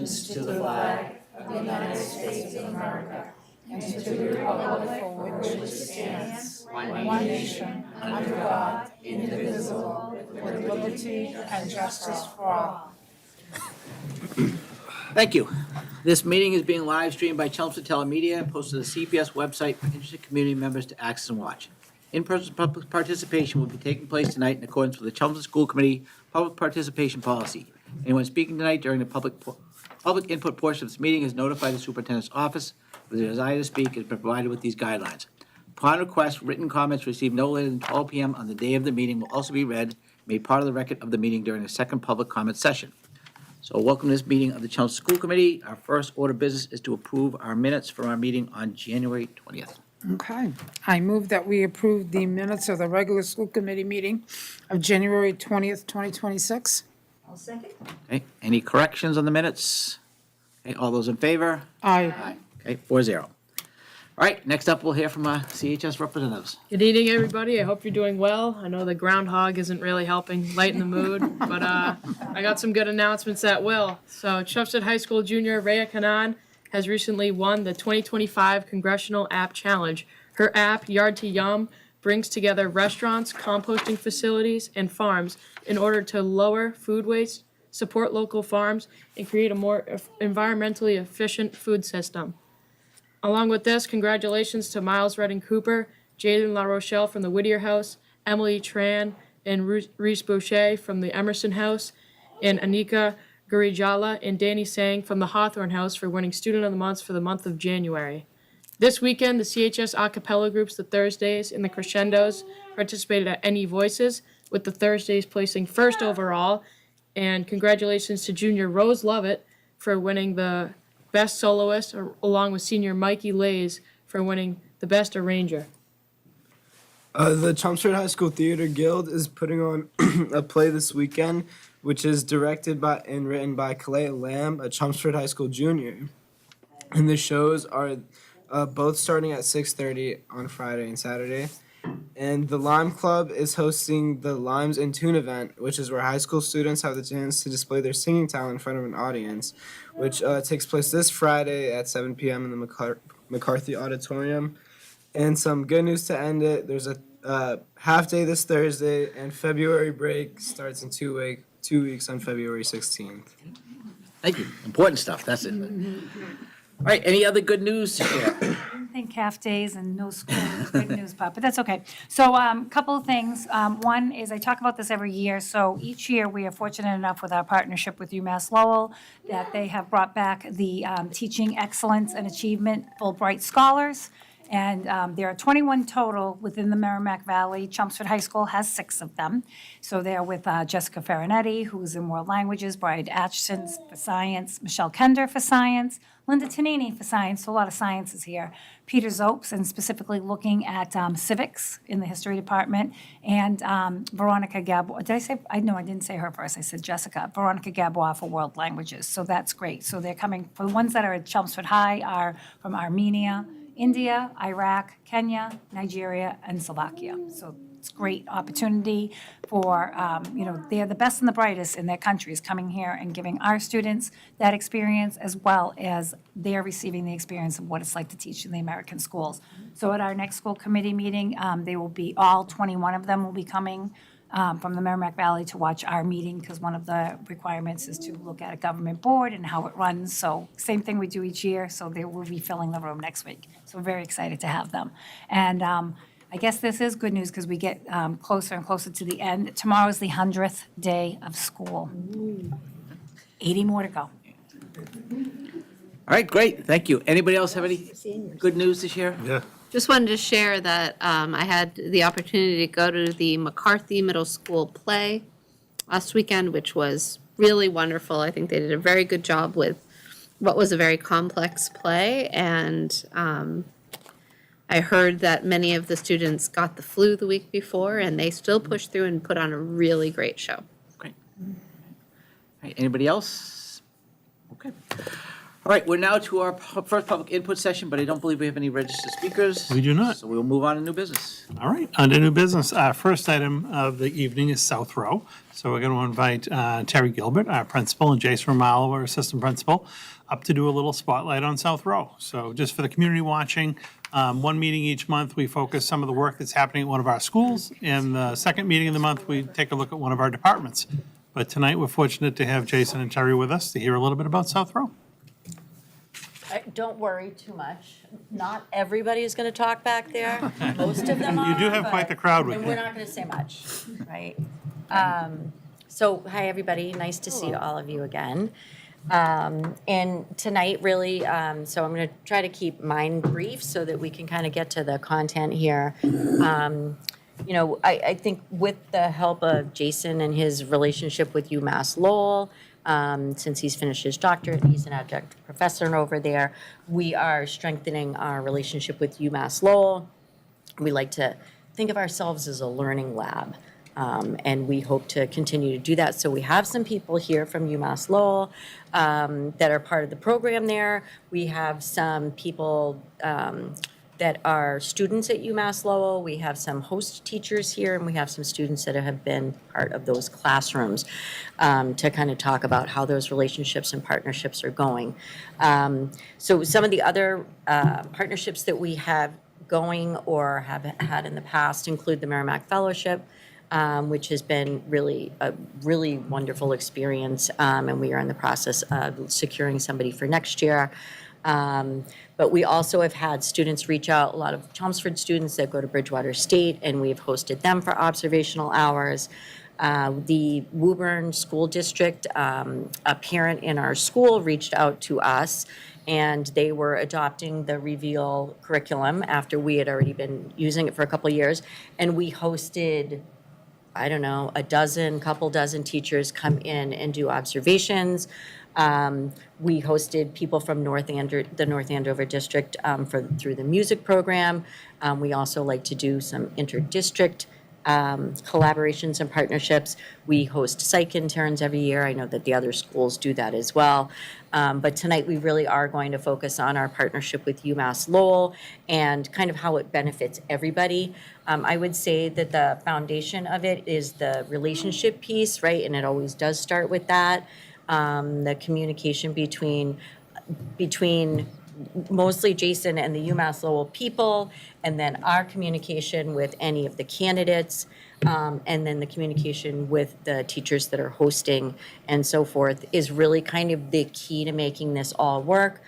allegiance to the flag of the United States of America and to the republic for which it stands, one nation, under God, indivisible, with liberty and justice for all. Thank you. This meeting is being live streamed by Chelmsford Telemedia and posted to the CPS website for interested community members to access and watch. In-person public participation will be taking place tonight in accordance with the Chelmsford School Committee Public Participation Policy. Anyone speaking tonight during the public input portion of this meeting is notified the superintendent's office with the desire to speak is provided with these guidelines. Upon request, written comments received no later than 12 p.m. on the day of the meeting will also be read, made part of the record of the meeting during the second public comment session. So welcome to this meeting of the Chelmsford School Committee. Our first order of business is to approve our minutes for our meeting on January 20th. Okay. I move that we approve the minutes of the regular school committee meeting of January 20th, 2026. I'll second. Okay, any corrections on the minutes? Okay, all those in favor? Aye. Okay, 4-0. All right, next up, we'll hear from our CHS representatives. Good evening, everybody. I hope you're doing well. I know the groundhog isn't really helping lighten the mood, but I got some good announcements that will. So Chelmsford High School junior Rhea Kanan has recently won the 2025 Congressional App Challenge. Her app, Yard to Yum, brings together restaurants, composting facilities, and farms in order to lower food waste, support local farms, and create a more environmentally efficient food system. Along with this, congratulations to Miles Redding Cooper, Jaden La Rochelle from the Whittier House, Emily Tran and Reese Boucher from the Emerson House, and Anika Gurijala and Danny Sang from the Hawthorne House for winning Student of the Month for the month of January. This weekend, the CHS a cappella groups, the Thursdays and the Crescendos, participated at Any Voices, with the Thursdays placing first overall. And congratulations to junior Rose Lovett for winning the Best Soloist, along with senior Mikey Lays for winning the Best Arranger. The Chelmsford High School Theater Guild is putting on a play this weekend, which is directed by and written by Kalea Lamb, a Chelmsford High School junior. And the shows are both starting at 6:30 on Friday and Saturday. And the Lime Club is hosting the Limes in Tune event, which is where high school students have the chance to display their singing talent in front of an audience, which takes place this Friday at 7 p.m. in the McCarthy Auditorium. And some good news to end it, there's a half day this Thursday, and February break starts in 2 weeks on February 16th. Thank you. Important stuff, that's it. All right, any other good news to share? I think half days and no school is good news, but that's okay. So couple of things. One is I talk about this every year. So each year we are fortunate enough with our partnership with UMass Lowell that they have brought back the Teaching Excellence and Achievement Fulbright Scholars. And there are 21 total within the Merrimack Valley. Chelmsford High School has 6 of them. So they're with Jessica Farinetti, who's in World Languages, Bride Atchison for Science, Michelle Kender for Science, Linda Tanini for Science, so a lot of sciences here, Peter Zopes, and specifically looking at civics in the history department, and Veronica Gabois. Did I say, I didn't say her first, I said Jessica. Veronica Gabois for World Languages, so that's great. So they're coming, for the ones that are at Chelmsford High are from Armenia, India, Iraq, Kenya, Nigeria, and Slovakia. So it's a great opportunity for, they're the best and the brightest in their countries coming here and giving our students that experience, as well as they're receiving the experience of what it's like to teach in the American schools. So at our next school committee meeting, they will be, all 21 of them will be coming from the Merrimack Valley to watch our meeting, because one of the requirements is to look at a government board and how it runs. So same thing we do each year, so they will be filling the room next week. So we're very excited to have them. And I guess this is good news because we get closer and closer to the end. Tomorrow is the 100th day of school. 80 more to go. All right, great, thank you. Anybody else have any good news to share? Yeah. Just wanted to share that I had the opportunity to go to the McCarthy Middle School play last weekend, which was really wonderful. I think they did a very good job with what was a very complex play, and I heard that many of the students got the flu the week before, and they still pushed through and put on a really great show. Great. All right, anybody else? Okay. All All right, we're now to our first public input session, but I don't believe we have any registered speakers. We do not. So we'll move on to new business. All right, under new business, our first item of the evening is South Row. So we're going to invite Terry Gilbert, our principal, and Jason Romalo, our assistant principal, up to do a little spotlight on South Row. So just for the community watching, one meeting each month, we focus some of the work that's happening at one of our schools. And the second meeting of the month, we take a look at one of our departments. But tonight, we're fortunate to have Jason and Terry with us to hear a little bit about South Row. Don't worry too much. Not everybody is going to talk back there. Most of them are. You do have quite the crowd with And you. we're not going to say much, right? So, hi, everybody. Nice to see all of you again. And tonight, really, so I'm going to try to keep mine brief so that we can kind of get to the content here. I think with the help of Jason and his relationship with UMass Lowell, since he's finished his doctorate, he's an adjunct professor over there. We are strengthening our relationship with UMass Lowell. We like to think of ourselves as a learning lab, and we hope to continue to do that. So we have some people here from UMass Lowell that are part of the program there. We have some people that are students at UMass Lowell. We have some host teachers here, and we have some students that have been part of those classrooms to kind of talk about how those relationships and partnerships are going. So some of the other partnerships that we have going or have had in the past include the Merrimack Fellowship, which has been a really wonderful experience, and we are in the process of securing somebody for next year. But we also have had students reach out, a lot of Chelmsford students that go to Bridgewater State, and we've hosted them for observational hours. The Woburn School District, a parent in our school reached out to us, and they were adopting the Reveal curriculum after we had already been using it for a couple of years. And we hosted, I don't know, couple dozen teachers come in and do observations. We hosted people from the North Andover district through the music program. We also like to do some inter-district collaborations and partnerships. We host psych interns every year. I know that the other schools do that as well. But tonight we really are going to focus on our partnership with UMass Lowell and kind of how it benefits everybody. I would say that the foundation of it is the relationship piece, right? And it always does start with that. The communication between mostly Jason and the UMass Lowell people, and then our communication with any of the candidates, and then the communication with the teachers that are hosting and so forth is really kind of the key to making this all work.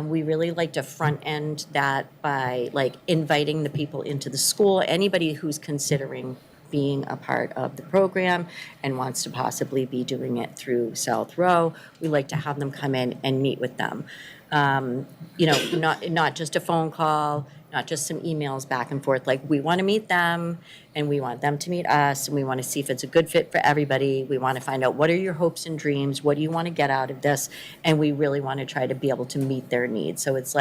We really like to front end that by inviting the people into the school, anybody who's considering being a part of the program and wants to possibly be doing it through South Row. We like to have them come in and meet with them. Not just a phone call, not just some emails back and forth. We want to meet them and we want them to meet us, and we want to see if it's a good fit for everybody. We want to find out what are your hopes and dreams, what do you want to get out of this, and we really want to try to be able to meet their needs. So it's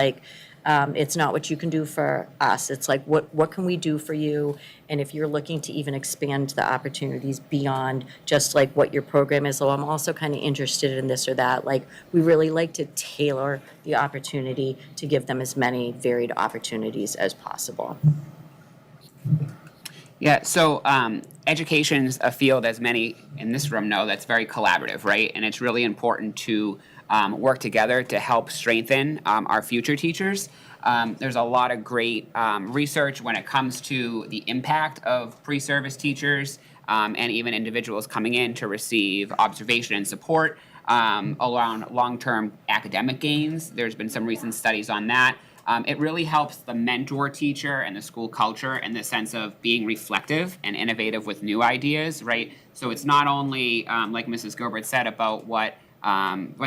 it's not what you can do for us. It's what can we do for you? And if you're looking to even expand the opportunities beyond just what your program is, I'm also kind of interested in this or that. We really like to tailor the opportunity to give them as many varied opportunities as possible. Yeah, so education's a field, as many in this room know, that's very collaborative, right? And it's really important to work together to help strengthen our future teachers. There's a lot of great research when it comes to the impact of pre-service teachers and even individuals coming in to receive observation and support around long-term academic gains. There's been some recent studies on that. It really helps the mentor teacher and the school culture in the sense of being reflective and innovative with new ideas, right? So it's not only, like Mrs. Gilbert said, about what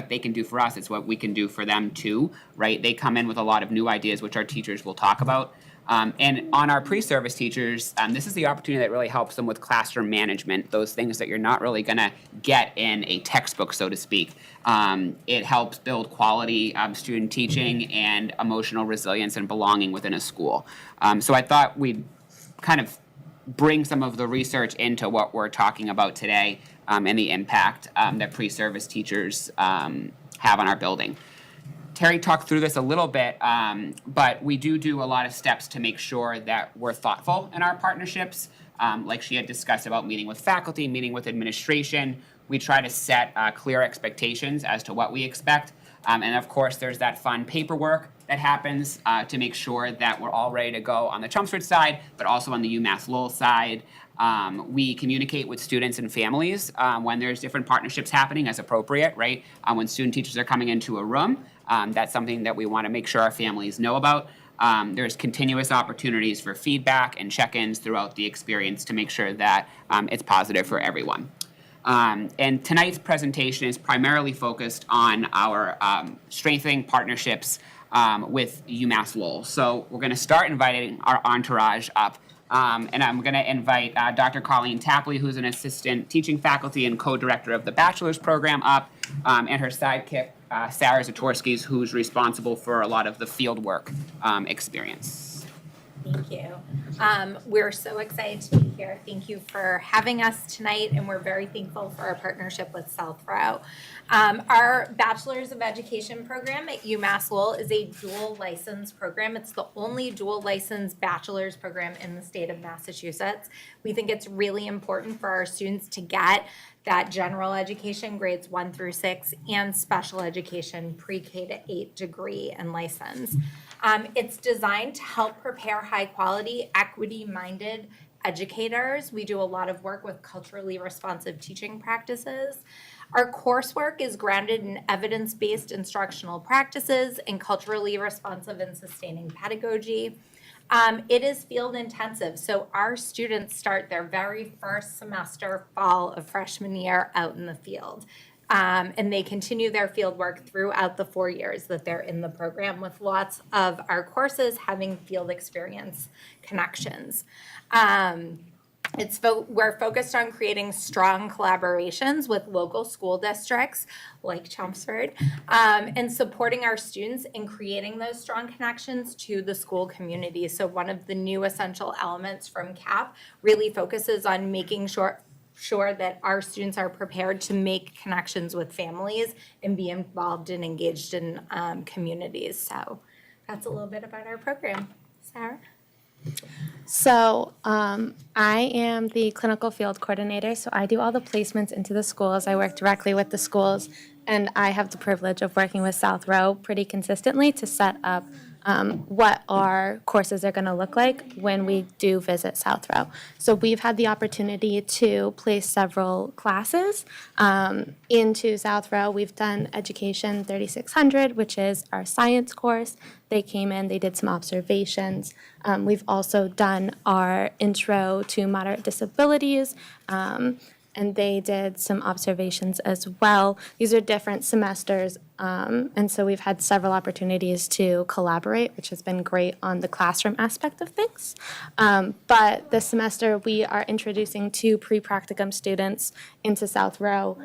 they can do for us, it's what we can do for them too, right? They come in with a lot of new ideas, which our teachers will talk about. And on our pre-service teachers, this is the opportunity that really helps them with classroom management, those things that you're not really going to get in a textbook, so to speak. It helps build quality student teaching and emotional resilience and belonging within a school. So I thought we'd kind of bring some of the research into what we're talking about today and the impact that pre-service teachers have on our building. Terry talked through this a little bit, but we do a lot of steps to make sure that we're thoughtful in our partnerships. Like she had discussed about meeting with faculty, meeting with administration. We try to set clear expectations as to what we expect. And of course, there's that fun paperwork that happens to make sure that we're all ready to go on the Chelmsford side, but also on the UMass Lowell side. We communicate with students and families when there's different partnerships happening as appropriate, right? When student teachers are coming into a room, that's something that we want to make sure our families know about. There's continuous opportunities for feedback and check-ins throughout the experience to make sure that it's positive for everyone. And tonight's presentation is primarily focused on our strengthening partnerships with UMass Lowell. So we're going to start inviting our entourage up. And I'm going to invite Dr. Colleen Tapley, who's an assistant teaching faculty and co-director of the bachelor's program, up, and her sidekick, Sarah Zatorsky, who's responsible for a lot of the fieldwork experience. Thank you. We're so excited to be here. Thank you for having us tonight, and we're very thankful for our partnership with Southrow. Our Bachelor's of Education program at UMass Lowell is a dual license program. It's the only dual license bachelor's program in the state of Massachusetts. We think it's really important for our students to get that general education, grades 1 through 6, and special education, pre-K to 8 degree and license. It's designed to help prepare high-quality, equity-minded educators. We do a lot of work with culturally responsive teaching practices. Our coursework is grounded in evidence-based instructional practices and culturally responsive and sustaining pedagogy. It is field intensive, so our students start their very first semester, fall of freshman year, out in the field. And they continue their field work throughout the 4 years that they're in the program, with lots of our courses having field experience connections. We're focused on creating strong collaborations with local school districts like Chelmsford, and supporting our students in creating those strong connections to the school community. So one of the new essential elements from CAP really focuses on making sure that our students are prepared to make connections with families and be involved and engaged in communities. So that's a little bit about our program. Sarah? So I am the clinical field coordinator, so I do all the placements into the schools. I work directly with the schools, and I have the privilege of working with Southrow pretty consistently to set up what our courses are going to look like when we do visit Southrow. So we've had the opportunity to place several classes into Southrow. We've done Education 3600, which is our science course. They came in, they did some observations. We've also done our Intro to Moderate Disabilities, and they did some observations as well. These are different semesters, and so we've had several opportunities to collaborate, which has been great on the classroom aspect of things. But this semester, we are introducing 2 pre-practicum students into Southrow.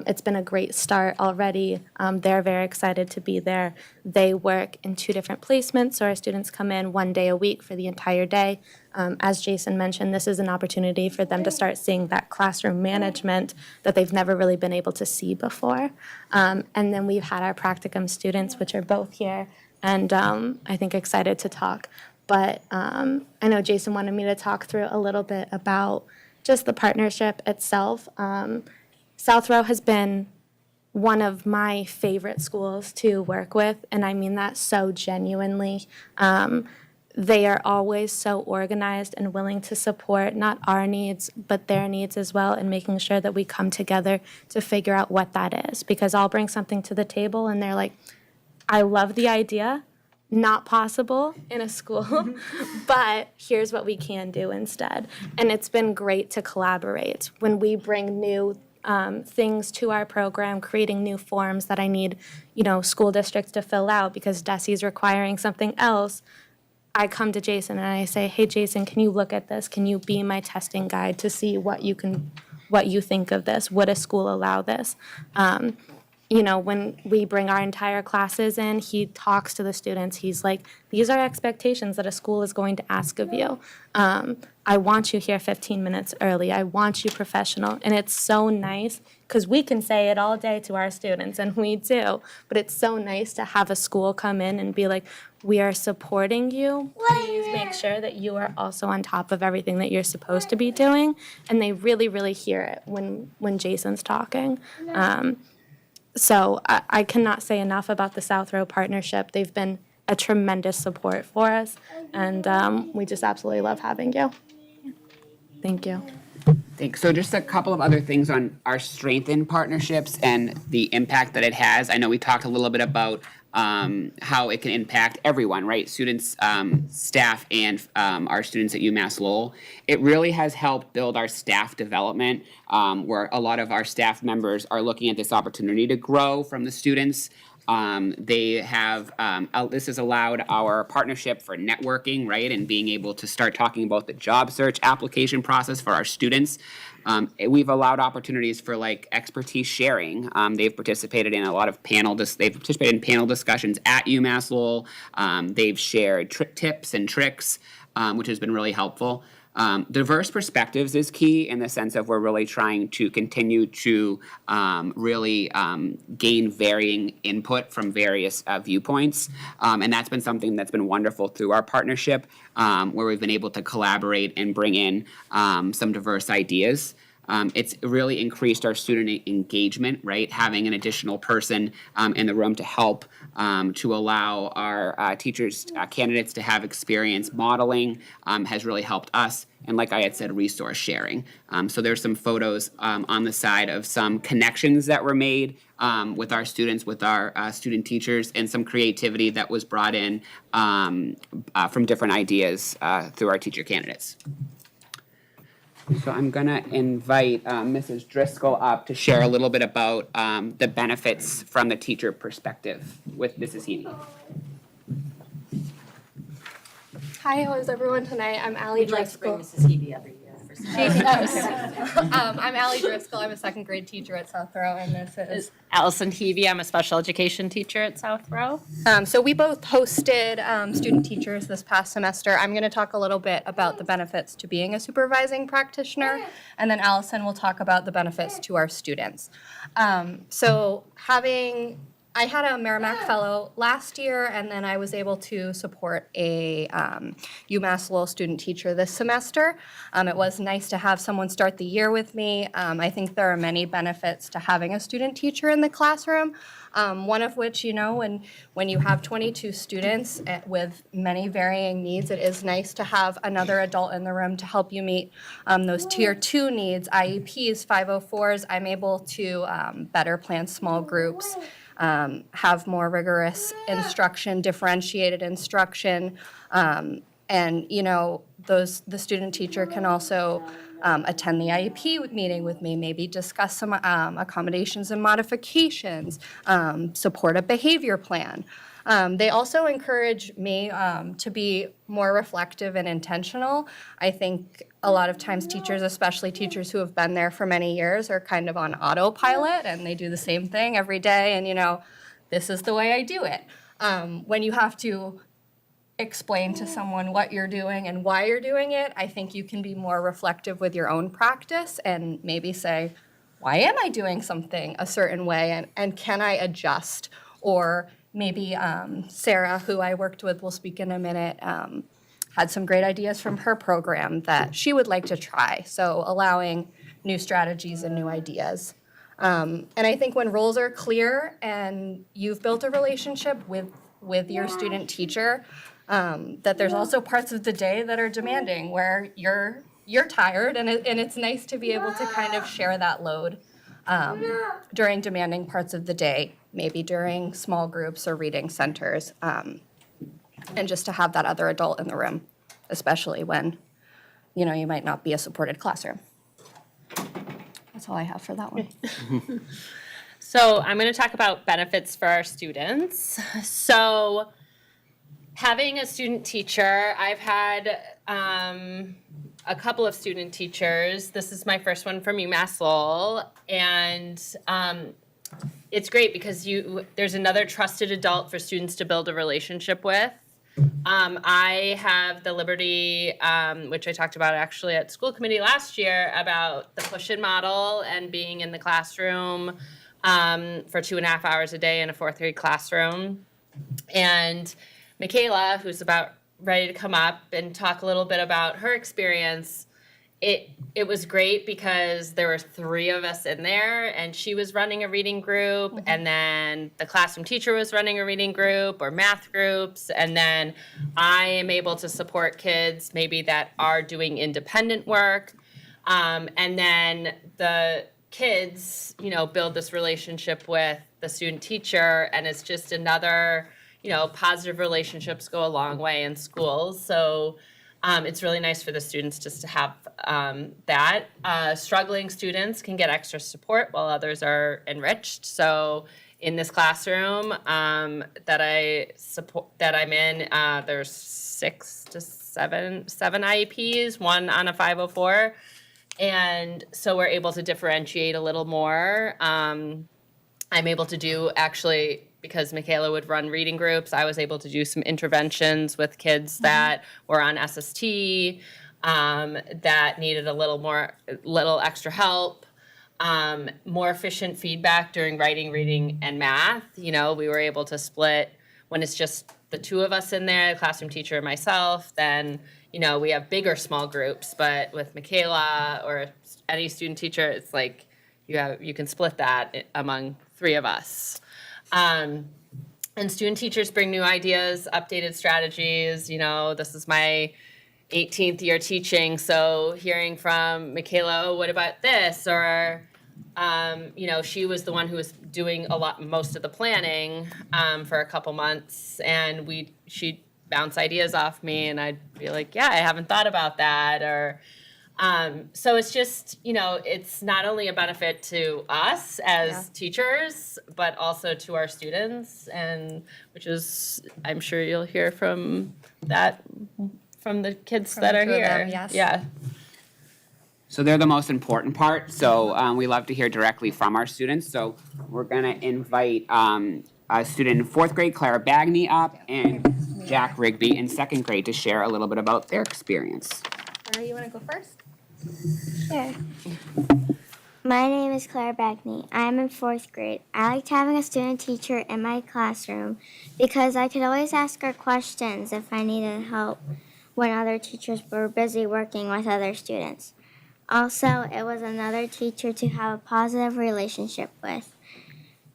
It's been a great start already. They're very excited to be there. They work in 2 different placements, so our students come in 1 day a week for the entire day. As Jason mentioned, this is an opportunity for them to start seeing that classroom management that they've never really been able to see before. And then we've had our practicum students, which are both here, and I think excited to talk. But I know Jason wanted me to talk through a little bit about just the partnership itself. Southrow has been one of my favorite schools to work with, and I mean that so genuinely. They are always so organized and willing to support not our needs, but their needs as well, and making sure that we come together to figure out what that is. Because I'll bring something to the table and they're like, I love the idea, not possible in a school, but here's what we can do instead. And it's been great to collaborate. When we bring new things to our program, creating new forms that I need, school districts to fill out because DESE's requiring something else, I come to Jason and I say, hey, Jason, can you look at this? Can you be my testing guide to see what you think of this? Would a school allow this? you know, when we bring our entire classes in, he talks to the students. He's like, these are expectations that a school is going to ask of you. I want you here 15 minutes early. I want you professional. And it's so nice because we can say it all day to our students, and we do. But it's so nice to have a school come in and be like, we are supporting you. Please make sure that you are also on top of everything that you're supposed to be doing. And they really, really hear it when Jason's talking. So I cannot say enough about the South Row partnership. They've been a tremendous support for us, and we just absolutely love having you. Thank you. Thanks. So just a couple of other things on our strengthened partnerships and the impact that it has. I know we talked a little bit about how it can impact everyone, right? Students, staff, and our students at UMass Lowell. It really has helped build our staff development, where a lot of our staff members are looking at this opportunity to grow from the students. They have, this has allowed our partnership for networking, right, and being able to start talking about the job search application process for our students. We've allowed opportunities for like expertise sharing. They've participated in a lot of they've participated in panel discussions at UMass Lowell. They've shared tips and tricks, which has been really helpful. Diverse perspectives is key in the sense of we're really trying to continue to really gain varying input from various viewpoints. And that's been something that's been wonderful through our partnership, where we've been able to collaborate and bring in some diverse ideas. It's really increased our student engagement, right? Having an additional person in the room to help to allow our teachers, candidates to have experience modeling has really helped us. And like I had said, resource sharing. So there's some photos on the side of some connections that were made with our students, with our student teachers, and some creativity that was brought in from different ideas through our teacher candidates. So I'm going to invite Mrs. Driscoll up to share a little bit about the benefits from the teacher perspective with Mrs. Heaney. Hi, how is everyone tonight? I'm Allie We'd like to bring Driscoll. Mrs. Hebe every year. I'm Allie Driscoll. I'm a second grade teacher at South Row, and this is. Allison Hebe, I'm a special education teacher at South Row. So we both hosted student teachers this past semester. I'm going to talk a little bit about the benefits to being a supervising practitioner, and then Allison will talk about the benefits to our students. I had a Merrimack Fellow last year, and then I was able to support a UMass Lowell student teacher this semester. It was nice to have someone start the year with me. I think there are many benefits to having a student teacher in the classroom. One of which, you know, when you have 22 students with many varying needs, it is nice to have another adult in the room to help you meet those tier 2 needs, IEPs, 504s. I'm able to better plan small groups, have more rigorous instruction, differentiated instruction, and, you know, the student teacher can also attend the IEP meeting with me, maybe discuss some accommodations and modifications, support a behavior plan. They also encourage me to be more reflective and intentional. I think a lot of times teachers, especially teachers who have been there for many years, are kind of on autopilot and they do the same thing every day and, you know, this is the way I do it. When you have to explain to someone what you're doing and why you're doing it, I think you can be more reflective with your own practice and maybe say, why am I doing something a certain way and can I adjust? Or maybe Sarah, who I worked with, will speak in a minute, had some great ideas from her program that she would like to try. So allowing new strategies and new ideas. And I think when roles are clear and you've built a relationship with your student teacher, that there's also parts of the day that are demanding where you're tired and it's nice to be able to kind of share that load during demanding parts of the day, maybe during small groups or reading centers, and just to have that other adult in the room, especially when, you know, you might not be a supported classroom. That's all I have for that one. So I'm going to talk about benefits for our students. So having a student teacher, I've had a couple of student teachers. This is my first one from UMass Lowell, and it's great because there's another trusted adult for students to build a relationship with. I have the liberty, which I talked about actually at school committee last year, about the push-in model and being in the classroom for 2.5 hours a day in a fourth grade classroom. And Michaela, who's about ready to come up and talk a little bit about her experience, it was great because there were 3 of us in there, and she was running a reading group, and then the classroom teacher was running a reading group or math groups, and then I am able to support kids maybe that are doing independent work, and then the kids, build this relationship with the student teacher, and it's just another, positive relationships go a long way in schools. So it's really nice for the students just to have that. Struggling students can get extra support while others are enriched. So in this classroom that I'm in, there's 6 to 7 IEPs, 1 on a 504. And so we're able to differentiate a little more. I'm able to do actually, because Michaela would run reading groups, I was able to do some interventions with kids that were on SST, that needed a little extra help, more efficient feedback during writing, reading, and math. We were able to split when it's just the 2 of us in there, the classroom teacher and myself, then, we have bigger small groups, but with Michaela or any student teacher, it's like you can split that among 3 of us. And student teachers bring new ideas, updated strategies. This is my 18th year teaching, so hearing from Michaela, oh, what about this? Or, she was the one who was doing most of the planning for a couple months, and she'd bounce ideas off me, and I'd be like, yeah, I haven't thought about that. Or so it's just, it's not only a benefit to us as teachers, but also to our students, and which is, I'm sure you'll hear from the kids that are here. Them, yes. Yeah. So they're the most important part. So we love to hear directly from our students. So we're gonna invite a student in 4th grade, Clara Bagney, up, and Jack Rigby in 2nd grade to share a little bit about their experience. You want to go first? Sure. My name is Clara Bagney. I am in 4th grade. I liked having a student teacher in my classroom because I could always ask her questions if I needed help when other teachers were busy working with other students. Also, it was another teacher to have a positive relationship with.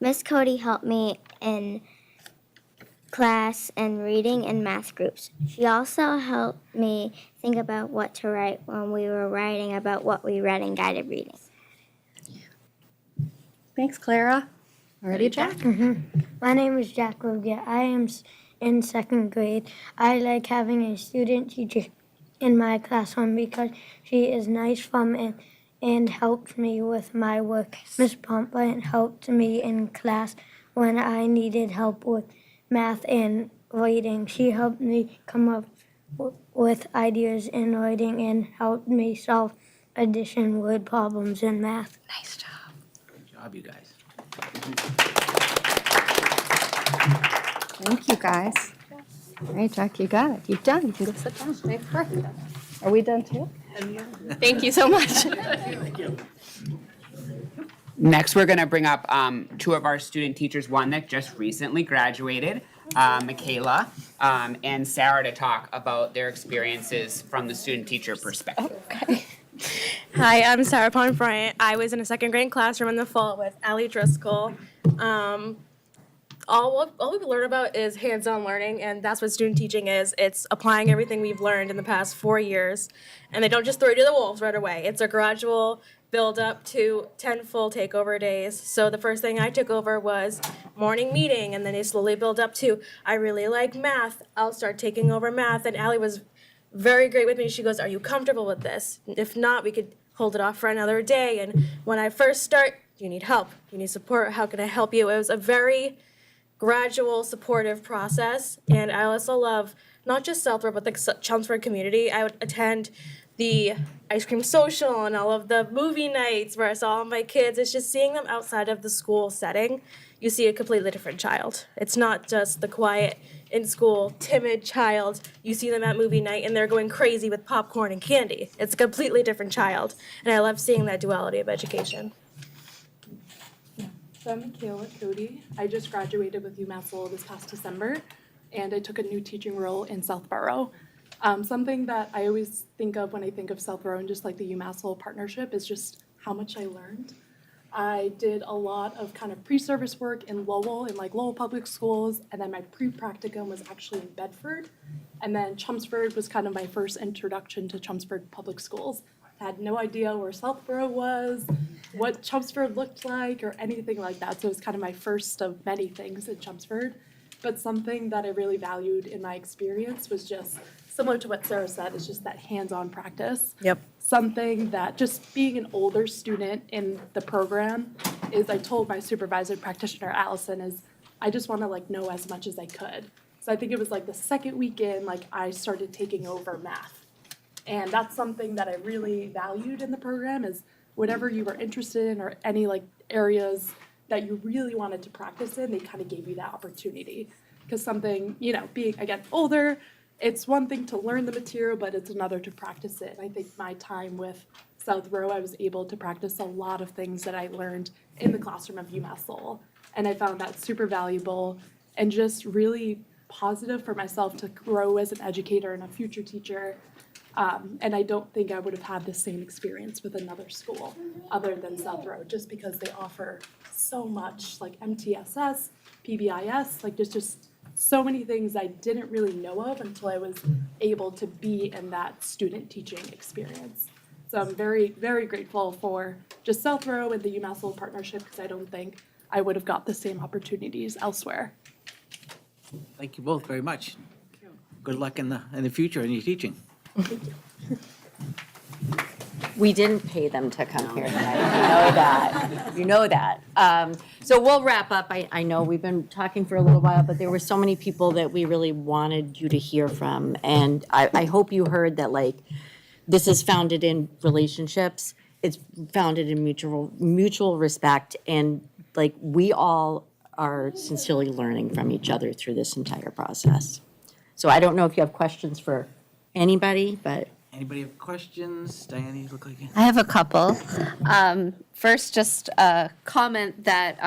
Miss Cody helped me in class and reading and math groups. She also helped me think about what to write when we were writing about what we read in guided reading. Thanks, Clara. Already, Jack? My name is Jack Logia. I am in 2nd grade. I like having a student teacher in my classroom because she is nice, fun, and helps me with my work. Miss Pompa helped me in class when I needed help with math and writing. She helped me come up with ideas in writing and helped me solve addition word problems in math. Nice job. Good job, you guys. Thank you, guys. All right, Jack, you got it. You're done. You can go sit down. Nice work. Are we done too? Thank you so much. Next, we're gonna bring up 2 of our student teachers, one that just recently graduated, Michaela, and Sarah, to talk about their experiences from the student teacher perspective. Okay. Hi, I'm Sarah Pond Bryant. I was in a 2nd grade classroom in the fall with Allie Driscoll. All we learn about is hands-on learning, and that's what student teaching is. It's applying everything we've learned in the past 4 years, and they don't just throw you to the wolves right away. It's a gradual build up to 10 full takeover days. So the first thing I took over was morning meeting, and then they slowly build up to, I really like math, I'll start taking over math. And Allie was very great with me. She goes, are you comfortable with this? If not, we could hold it off for another day. And when I first start, do you need help? Do you need support? How can I help you? It was a very gradual, supportive process. And I also love not just Southborough, but the Chelmsford community. I would attend the ice cream social and all of the movie nights where I saw all my kids. It's just seeing them outside of the school setting. You see a completely different child. It's not just the quiet, in school, timid child. You see them at movie night and they're going crazy with popcorn and candy. It's a completely different child. And I love seeing that duality of education. So I'm Michaela Cody. I just graduated with UMass Lowell this past December, and I took a new teaching role in Southborough. Something that I always think of when I think of Southborough and just like the UMass Lowell partnership is just how much I learned. I did a lot of kind of pre-service work in Lowell, in like Lowell Public Schools, and then my pre-practicum was actually in Bedford. And then Chelmsford was kind of my first introduction to Chelmsford Public Schools. I had no idea where Southborough was, what Chelmsford looked like, or anything like that. So it was kind of my first of many things in Chelmsford. But something that I really valued in my experience was just similar to what Sarah said, is just that hands-on practice. Yep. Something that just being an older student in the program is, I told my supervisor practitioner, Allison, is I just want to like know as much as I could. So I think it was like the second weekend, like I started taking over math. And that's something that I really valued in the program is whatever you were interested in or any like areas that you really wanted to practice in, they kind of gave you that opportunity. Because something, you know, being, again, older, it's one thing to learn the material, but it's another to practice it. And I think my time with Southborough, I was able to practice a lot of things that I learned in the classroom of UMass Lowell. And I found that super valuable and just really positive for myself to grow as an educator and a future teacher. And I don't think I would have had the same experience with another school other than Southborough, just because they offer so much, like MTSS, PBIS, like there's just so many things I didn't really know of until I was able to be in that student teaching experience. So I'm very, very grateful for just Southborough and the UMass Lowell partnership, because I don't think I would have got the same opportunities elsewhere. Thank you both very much. Good luck in the future in your teaching. We didn't pay them to come here tonight. You know that. You know that. So we'll wrap up. I know we've been talking for a little while, but there were so many people that we really wanted you to hear from. And I hope you heard that, like, this is founded in relationships. It's founded in mutual respect. And, like, we all are sincerely learning from each other through this entire process. So I don't know if you have questions for anybody, but. Anybody have questions? Diane, you look like you. I have a couple. First, just a comment that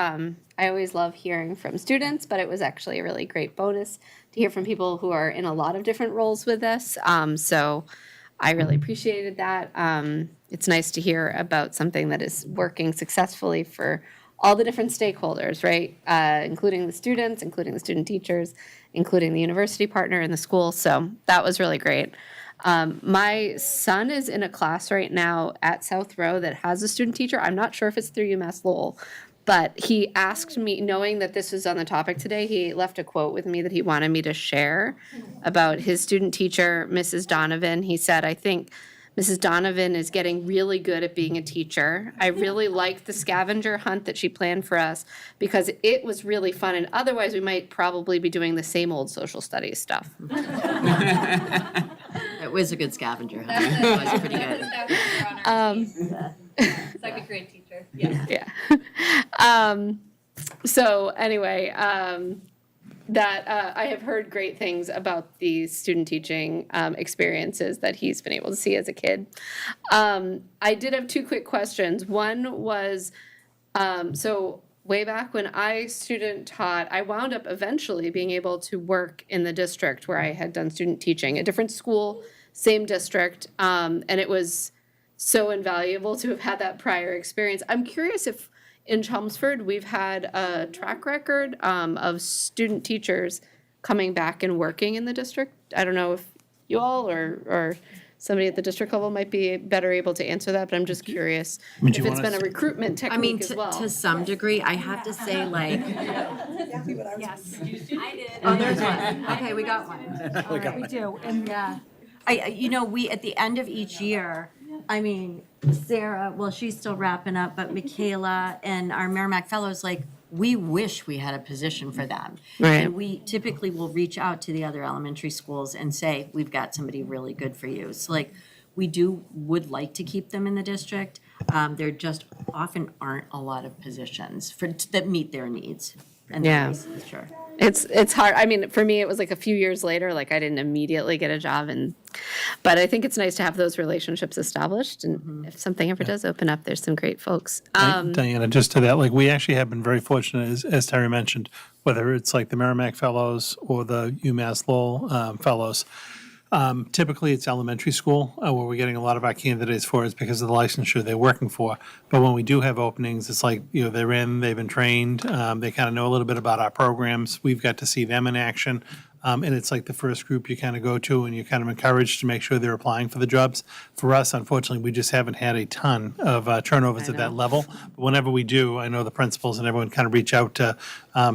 I always love hearing from students, but it was actually a really great bonus to hear from people who are in a lot of different roles with this. So I really appreciated that. It's nice to hear about something that is working successfully for all the different stakeholders, right? Including the students, including the student teachers, including the university partner and the school. So that was really great. My son is in a class right now at Southborough that has a student teacher. I'm not sure if it's through UMass Lowell, but he asked me, knowing that this was on the topic today, he left a quote with me that he wanted me to share about his student teacher, Mrs. Donovan. He said, I think Mrs. Donovan is getting really good at being a teacher. I really liked the scavenger hunt that she planned for us because it was really fun, and otherwise we might probably be doing the same old social studies stuff. It was a good scavenger hunt. It was pretty good. Second grade teacher. Yeah. So anyway, that I have heard great things about the student teaching experiences that he's been able to see as a kid. I did have two quick questions. One was, so way back when I student taught, I wound up eventually being able to work in the district where I had done student teaching, a different school, same district, and it was so invaluable to have had that prior experience. I'm curious if in Chelmsford we've had a track record of student teachers coming back and working in the district. I don't know if you all or somebody at the district level might be better able to answer that, but I'm just curious if it's been a recruitment technique as well. To some degree, I have to say, like. Yes. Oh, there's one. Okay, we got one. All right, we do, and We, at the end of each year, I mean, Sarah, well, she's still wrapping up, but Michaela and our Merrimack Fellows, like, we wish we had a position for them. Right. And we typically will reach out to the other elementary schools and say, we've got somebody really good for you. So like, would like to keep them in the district. There just often aren't a lot of positions that meet their needs and their Yeah. licensure. It's hard. I mean, for me, it was like a few years later, like I didn't immediately get a job, but I think it's nice to have those relationships established. And if something ever does open up, there's some great folks. Diana, just to that, like, we actually have been very fortunate, as Terry mentioned, whether it's like the Merrimack Fellows or the UMass Lowell Fellows. Typically, it's elementary school where we're getting a lot of our candidates for is because of the licensure they're working for. But when we do have openings, it's like, they're in, they've been trained, they kind of know a little bit about our programs. We've got to see them in action. And it's like the first group you kind of go to and you're kind of encouraged to make sure they're applying for the jobs. For us, unfortunately, we just haven't had a ton of turnovers at that level. But whenever we do, I know the principals and everyone kind of reach out to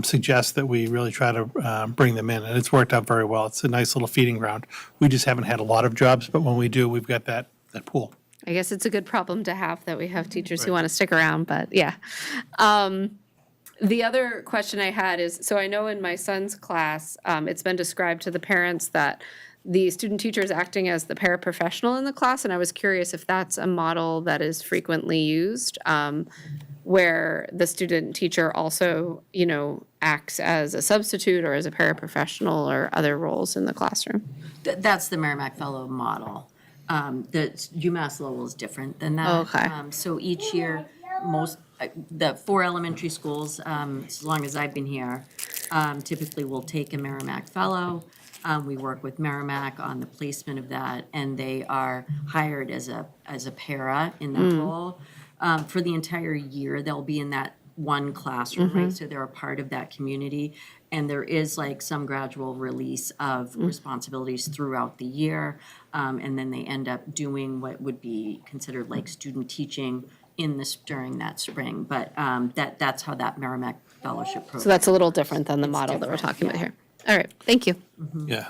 suggest that we really try to bring them in. And it's worked out very well. It's a nice little feeding ground. We just haven't had a lot of jobs, but when we do, we've got that pool. I guess it's a good problem to have that we have teachers who want to stick around, but yeah. The other question I had is, so I know in my son's class, it's been described to the parents that the student teacher is acting as the paraprofessional in the class, and I was curious if that's a model that is frequently used, where the student teacher also, acts as a substitute or as a paraprofessional or other roles in the classroom. That's the Merrimack Fellow model. The UMass Lowell is different than that. Okay. So each year, the 4 elementary schools, as long as I've been here, typically will take a Merrimack Fellow. We work with Merrimack on the placement of that, and they are hired as a para in that role. For the entire year, they'll be in that one classroom, right? So they're a part of that community. And there is like some gradual release of responsibilities throughout the year. And then they end up doing what would be considered like student teaching during that spring. But that's how that Merrimack Fellowship program. So that's a little different than the model that we're talking about here. All right, thank you. Yeah.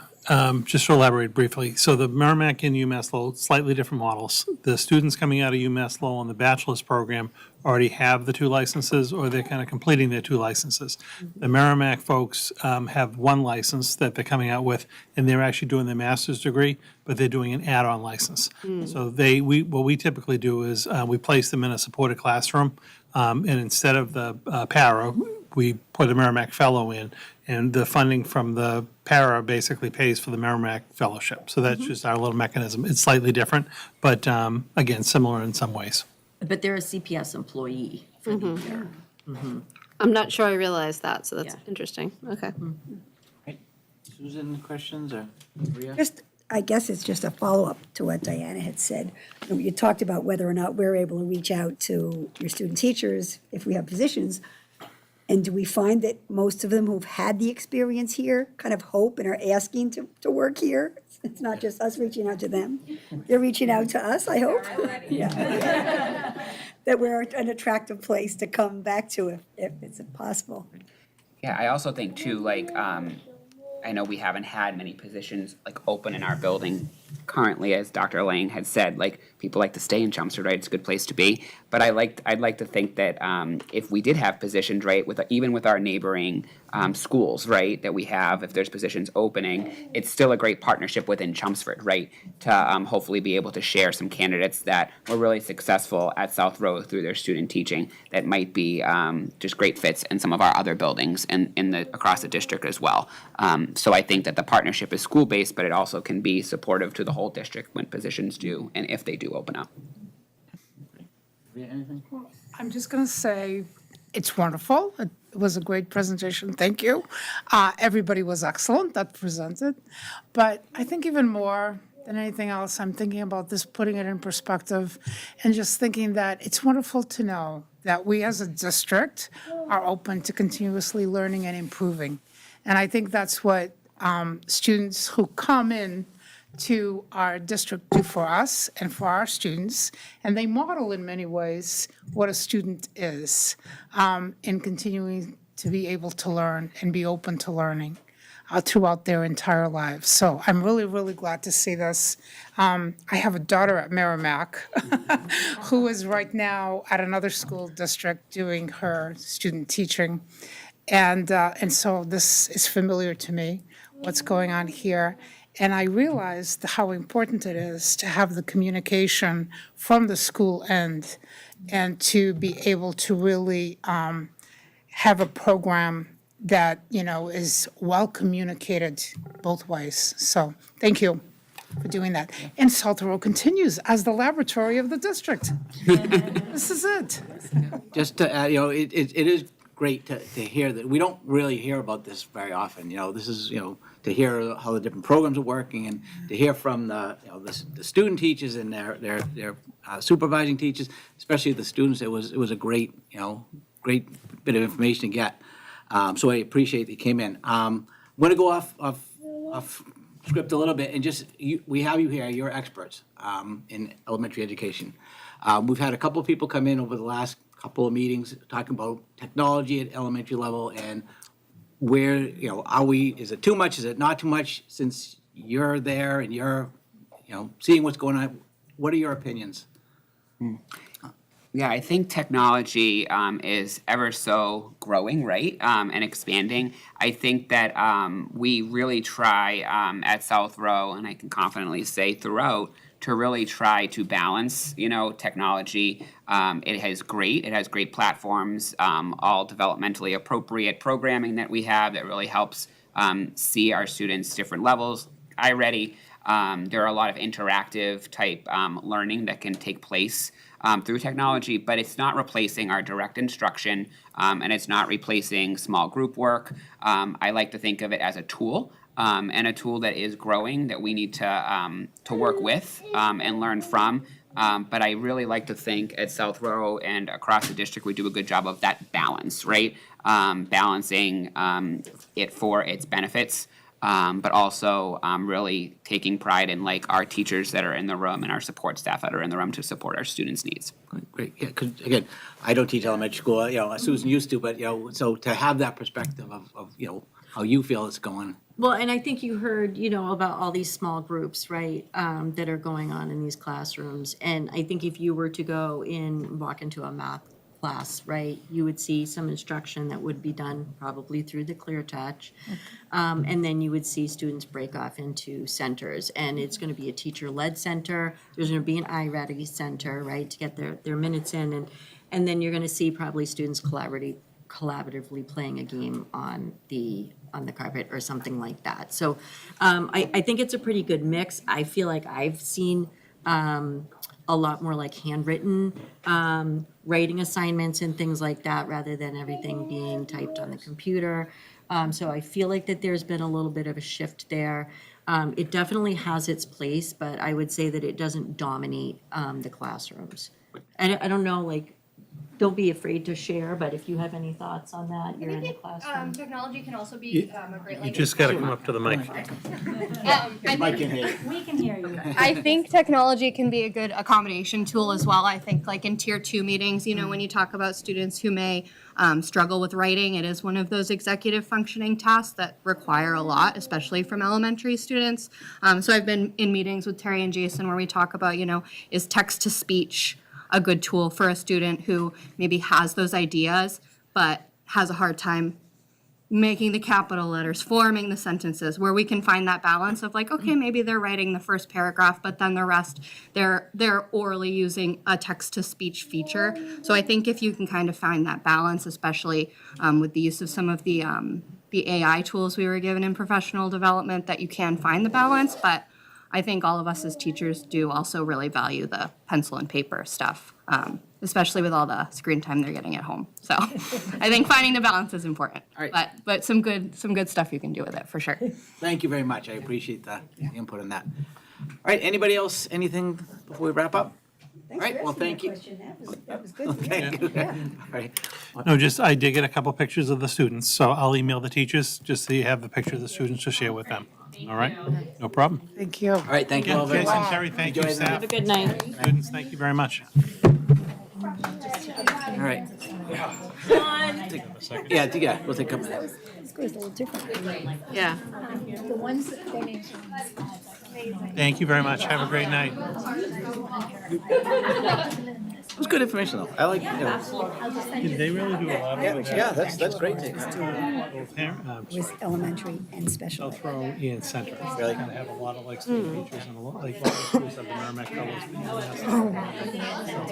Just to elaborate briefly, so the Merrimack and UMass Lowell, slightly different models. The students coming out of UMass Lowell in the bachelor's program already have the 2 licenses, or they're kind of completing their 2 licenses. The Merrimack folks have 1 license that they're coming out with, and they're actually doing their master's degree, but they're doing an add-on license. So what we typically do is we place them in a supported classroom, and instead of the para, we put a Merrimack Fellow in, and the funding from the para basically pays for the Merrimack Fellowship. So that's just our little mechanism. It's slightly different, but again, similar in some ways. But they're a CPS employee for the year. I'm not sure I realized that, so that's interesting. Okay. Susan, questions or Maria? I guess it's just a follow-up to what Diana had said. You talked about whether or not we're able to reach out to your student teachers if we have positions. And do we find that most of them who've had the experience here kind of hope and are asking to work here? It's not just us reaching out to them. They're reaching out to us, I hope. Yeah. That we're an attractive place to come back to if it's possible. Yeah, I also think too, like, I know we haven't had many positions like open in our building currently, as Dr. Lang had said, like people like to stay in Chelmsford, right? It's a good place to be. But I'd like to think that if we did have positions, right, even with our neighboring schools, right, that we have, if there's positions opening, it's still a great partnership within Chelmsford, right, to hopefully be able to share some candidates that were really successful at South Row through their student teaching that might be just great fits in some of our other buildings and across the district as well. So I think that the partnership is school-based, but it also can be supportive to the whole district when positions do and if they do open up. Anything? I'm just going to say it's wonderful. It was a great presentation. Thank you. Everybody was excellent that presented. But I think even more than anything else, I'm thinking about this, putting it in perspective, and just thinking that it's wonderful to know that we as a district are open to continuously learning and improving. And I think that's what students who come in to our district do for us and for our students, and they model in many ways what a student is in continuing to be able to learn and be open to learning. throughout their entire lives. So I'm really, really glad to see this. I have a daughter at Merrimack who is right now at another school district doing her student teaching. And so this is familiar to me, what's going on here. And I realized how important it is to have the communication from the school end and to be able to really have a program that, is well communicated both ways. So thank you for doing that. And South Row continues as the laboratory of the district. This is it. Just to add, it is great to hear that. We don't really hear about this very often. This is, to hear how the different programs are working and to hear from the student teachers and their supervising teachers, especially the students. It was a great, great bit of information to get. So I appreciate that you came in. I'm going to go off script a little bit and we have you here. You're experts in elementary education. We've had a couple of people come in over the last couple of meetings talking about technology at elementary level and where, is it too much? Is it not too much? Since you're there and you're, seeing what's going on, what are your opinions? Yeah, I think technology is ever so growing, right, and expanding. I think that we really try at South Row, and I can confidently say throughout, to really try to balance, technology. It has great platforms, all developmentally appropriate programming that we have that really helps see our students' different levels. iReady, there are a lot of interactive type learning that can take place through technology, but it's not replacing our direct instruction, and it's not replacing small group work. I like to think of it as a tool, and a tool that is growing that we need to work with and learn from. But I really like to think at South Row and across the district, we do a good job of that balance, right? Balancing it for its benefits, but also really taking pride in our teachers that are in the room and our support staff that are in the room to support our students' needs. Great, yeah, because again, I don't teach elementary school, Susan used to, but, so to have that perspective of how you feel it's going. Well, and I think you heard, about all these small groups, right, that are going on in these classrooms. And I think if you were to go walk into a math class, right, you would see some instruction that would be done probably through the Clear Touch. And then you would see students break off into centers. And it's going to be a teacher-led center. There's going to be an iReady center, right, to get their minutes in. And then you're going to see probably students collaboratively playing a game on the carpet or something like that. So I think it's a pretty good mix. I feel like I've seen a lot more handwritten writing assignments and things like that rather than everything being typed on the computer. So I feel like that there's been a little bit of a shift there. It definitely has its place, but I would say that it doesn't dominate the classrooms. I don't know, don't be afraid to share, but if you have any thoughts on that, you're in the classroom. Technology can also be a great You just got to come up to the mic. Mike can hear you. We can hear you. I think technology can be a good accommodation tool as well. I think in tier 2 meetings, when you talk about students who may struggle with writing, it is one of those executive functioning tasks that require a lot, especially from elementary students. So I've been in meetings with Terry and Jason where we talk about, is text to speech a good tool for a student who maybe has those ideas but has a hard time making the capital letters, forming the sentences, where we can find that balance of okay, maybe they're writing the first paragraph, but then the rest they're orally using a text-to-speech feature. So I think if you can kind of find that balance, especially with the use of some of the AI tools we were given in professional development, that you can find the balance. But I think all of us as teachers do also really value the pencil and paper stuff, especially with all the screen time they're getting at home. So I think finding the balance is important. All right. But some good stuff you can do with it for sure. Thank you very much. I appreciate the input on that. All right, anybody else, anything before we wrap up? All right, well, thank you. That was good. Thank you. All right. No, I did get a couple pictures of the students, so I'll email the teachers just so you have the picture of the students to share with them. All right? No problem. Thank you. All right, thank you all very Jason, much. Terry, thank you, Enjoy the staff. Have a good night. Students, thank you very much. All right. Yeah, we'll take a couple minutes. It's a little different. Yeah. The ones that their names Thank you very much. Have a great night. It was good information, though. I like, They really do a lot of. yeah, that's great. Both It was elementary and special ed. South Row and Center. Really kind of have a lot of like student teachers and a lot like a lot of schools have the Merrimack Fellows.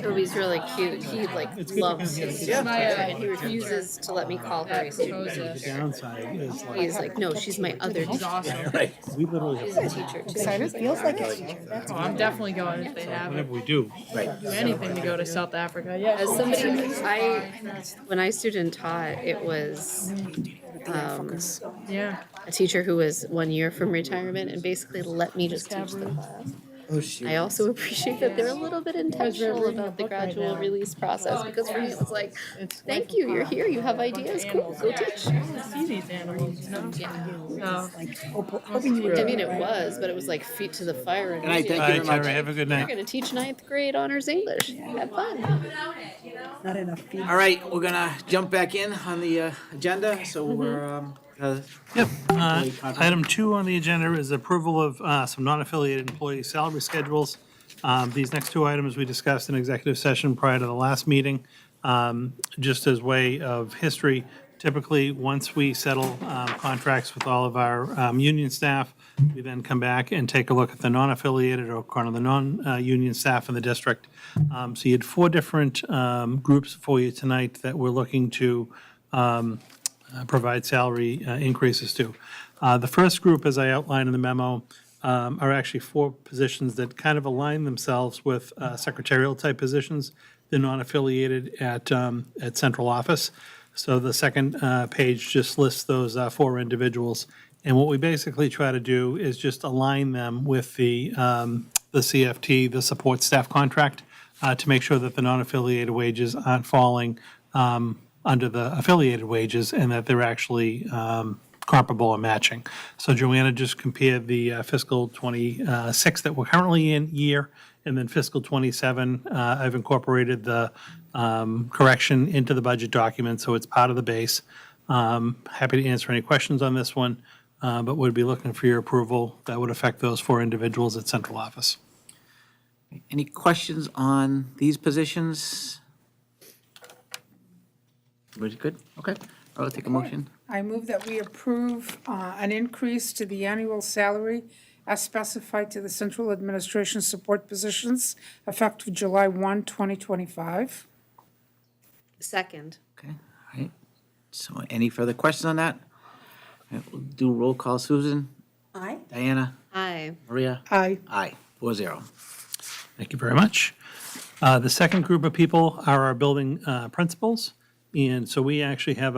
Toby's really cute. He like loves his Yeah. teacher, and he refuses to let me call her a student The teacher. downside is like. He's like, no, she's my other teacher. Right. We literally She's have. a teacher too. It feels like a teacher. That's Oh, I'm definitely going if they have it. Whenever we do. Right. Do anything to go to South Africa. Yeah. As somebody, when I student taught, it was Yeah. a teacher who was 1 year from retirement and basically let me just teach the class. Oh, shoot. I also appreciate that they're a little bit intentional about the gradual release process, because for me it was like, thank you, you're here, you have ideas, cool, go teach. See these animals, you know? Yeah. Hoping you I mean, it was, but it was like feet to the fire. And I thank you Bye, very much. Terry. Have a good You're night. gonna teach ninth grade honors English. Have fun. not enough feedback. All right, we're gonna jump back in on the agenda, so we're, Yep. Item 2 on the agenda is approval of some non-affiliated employee salary schedules. These next 2 items we discussed in executive session prior to the last meeting. Just as way of history, typically, once we settle contracts with all of our union staff, we then come back and take a look at the non-affiliated or kind of the non-union staff in the district. So you had 4 different groups for you tonight that we're looking to provide salary increases to. The first group, as I outlined in the memo, are actually 4 positions that kind of align themselves with secretarial type positions. They're non-affiliated at central office. So the second page just lists those 4 individuals. And what we basically try to do is just align them with the CFT, the support staff contract, to make sure that the non-affiliated wages aren't falling under the affiliated wages, and that they're actually comparable or matching. So Joanna just compared the fiscal 26 that we're currently in year, and then fiscal 27. I've incorporated the correction into the budget document, so it's part of the base. Happy to answer any questions on this one, but would be looking for your approval. That would affect those 4 individuals at central office. any questions on these positions? Everybody's good? Okay. I'll take a motion. I move that we approve an increase to the annual salary as specified to the central administration support positions effective July 1, 2025. Second. Okay, all right. So any further questions on that? All right, we'll do roll call. Susan? Aye. Diana? Aye. Maria? Aye. Aye, 4-0. Thank you very much. The second group of people are our building principals. And so we actually have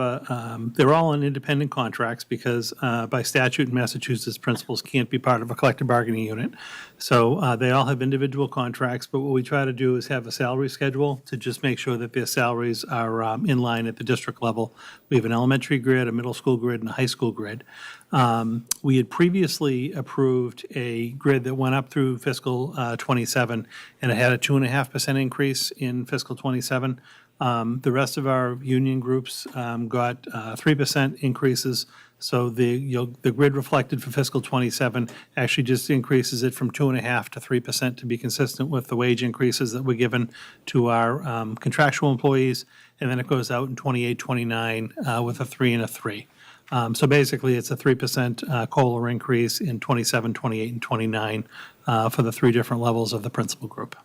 they're all on independent contracts because by statute in Massachusetts, principals can't be part of a collective bargaining unit. So they all have individual contracts, but what we try to do is have a salary schedule to just make sure that their salaries are in line at the district level. We have an elementary grid, a middle school grid, and a high school grid. We had previously approved a grid that went up through fiscal 27, and it had a 2.5% increase in fiscal 27. The rest of our union groups got 3% increases. So the grid reflected for fiscal 27 actually just increases it from 2.5% to 3% to be consistent with the wage increases that were given to our contractual employees. And then it goes out in 28, 29 with a 3 and a 3. So basically, it's a 3% COLA increase in 27, 28, and 29 for the 3 different levels of the principal group.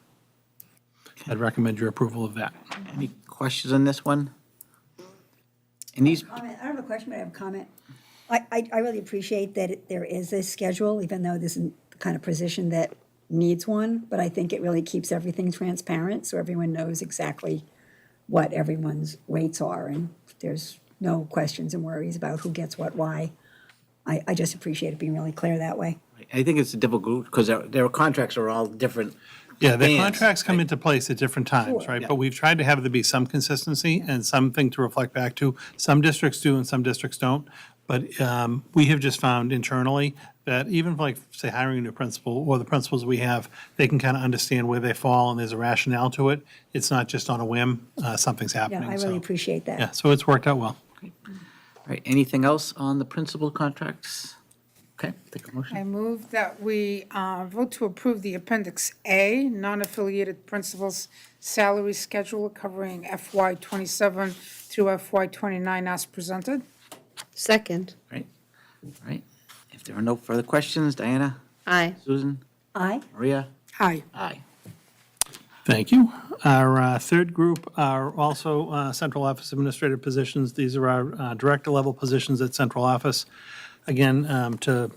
I'd recommend your approval of that. Any questions on this one? And these, I don't have a question, but I have a comment. I really appreciate that there is a schedule, even though this isn't the kind of position that needs one, but I think it really keeps everything transparent, so everyone knows exactly what everyone's rates are, and there's no questions and worries about who gets what, why. I just appreciate it being really clear that way. I think it's a difficult group because their contracts are all different. Yeah, the bands. contracts come into place at different times, right? Yeah. But we've tried to have there be some consistency and something to reflect back to. Some districts do and some districts don't. But we have just found internally that even like, say, hiring a new principal or the principals we have, they can kind of understand where they fall and there's a rationale to it. It's not just on a whim, something's Yeah, happening. I really So, appreciate that. yeah, so it's worked out well. right, anything else on the principal contracts? Okay, take a motion. I move that we vote to approve the Appendix A, non-affiliated principals salary schedule covering FY '27 through FY '29 as presented. Second. Right, all right. If there are no further questions, Diana? Aye. Susan? Aye. Maria? Aye. Aye. Thank you. Our third group are also central office administrative positions. These are our director level positions at central office. Again, to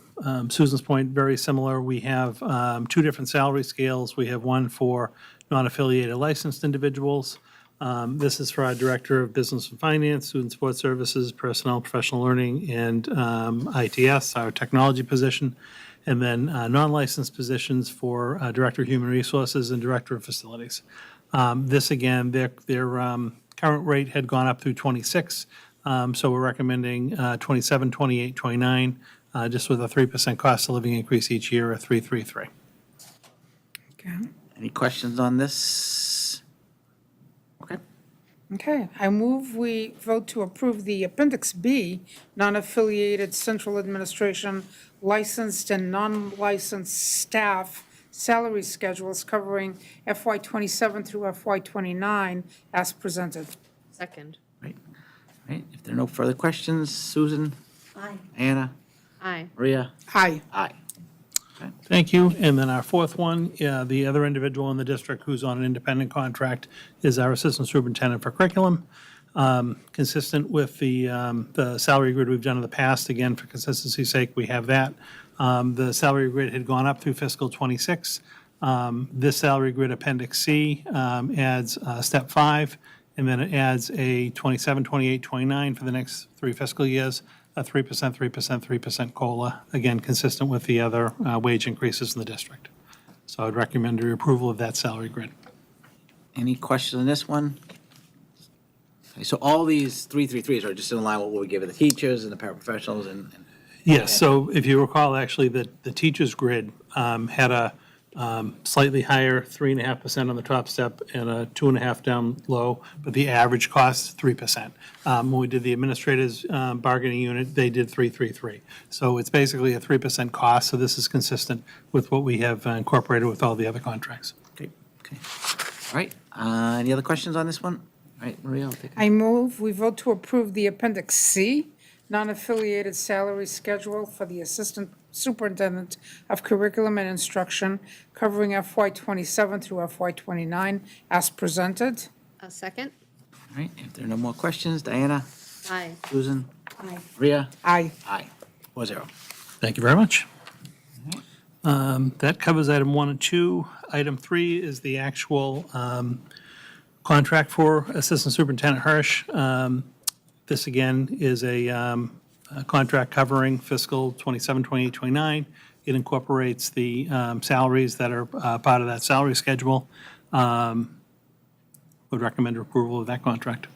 Susan's point, very similar. We have two different salary scales. We have one for non-affiliated licensed individuals. This is for our Director of Business and Finance, Student Support Services, Personnel, Professional Learning, and ITS, our technology position. And then non-licensed positions for Director of Human Resources and Director of Facilities. This, again, their current rate had gone up through 26, so we're recommending 27, 28, 29, just with a 3% cost of living increase each year, a 333. Okay. Any questions on this? Okay. Okay, I move we vote to approve the Appendix B, non-affiliated central administration licensed and non-licensed staff salary schedules covering FY '27 through FY '29 as presented. Second. Right, if there are no further questions, Susan? Aye. Anna? Aye. Maria? Aye. Aye. Thank you. And then our fourth one, the other individual in the district who's on an independent contract is our Assistant Superintendent for Curriculum. Consistent with the salary grid we've done in the past, again, for consistency's sake, we have that. The salary grid had gone up through fiscal '26. This salary grid, Appendix C, adds Step 5, and then it adds a 27, 28, 29 for the next 3 fiscal years, a 3%, 3%, 3% COLA, again, consistent with the other wage increases in the district. So I'd recommend your approval of that salary grid. Any questions on this one? Okay, so all these 333s are just in line with what we give the teachers and the paraprofessionals and Yes, so if you recall, actually, the teacher's grid had a slightly higher 3.5% on the top step and a 2.5 down low, but the average cost 3%. When we did the administrators bargaining unit, they did 333. So it's basically a 3% cost, so this is consistent with what we have incorporated with all the other contracts. Okay. All right, any other questions on this one? All right, Maria, I'll take it. I move we vote to approve the Appendix C, non-affiliated salary schedule for the Assistant Superintendent of Curriculum and Instruction covering FY '27 through FY '29 as presented. A second. All right, if there are no more questions, Diana? Aye. Susan? Aye. Maria? Aye. Aye. 4-0. Thank you very much. That covers item 1 and 2. Item 3 is the actual contract for Assistant Superintendent Hirsch. This, again, is a contract covering fiscal '27, '28, '29. It incorporates the salaries that are part of that salary schedule. Would recommend approval of that contract.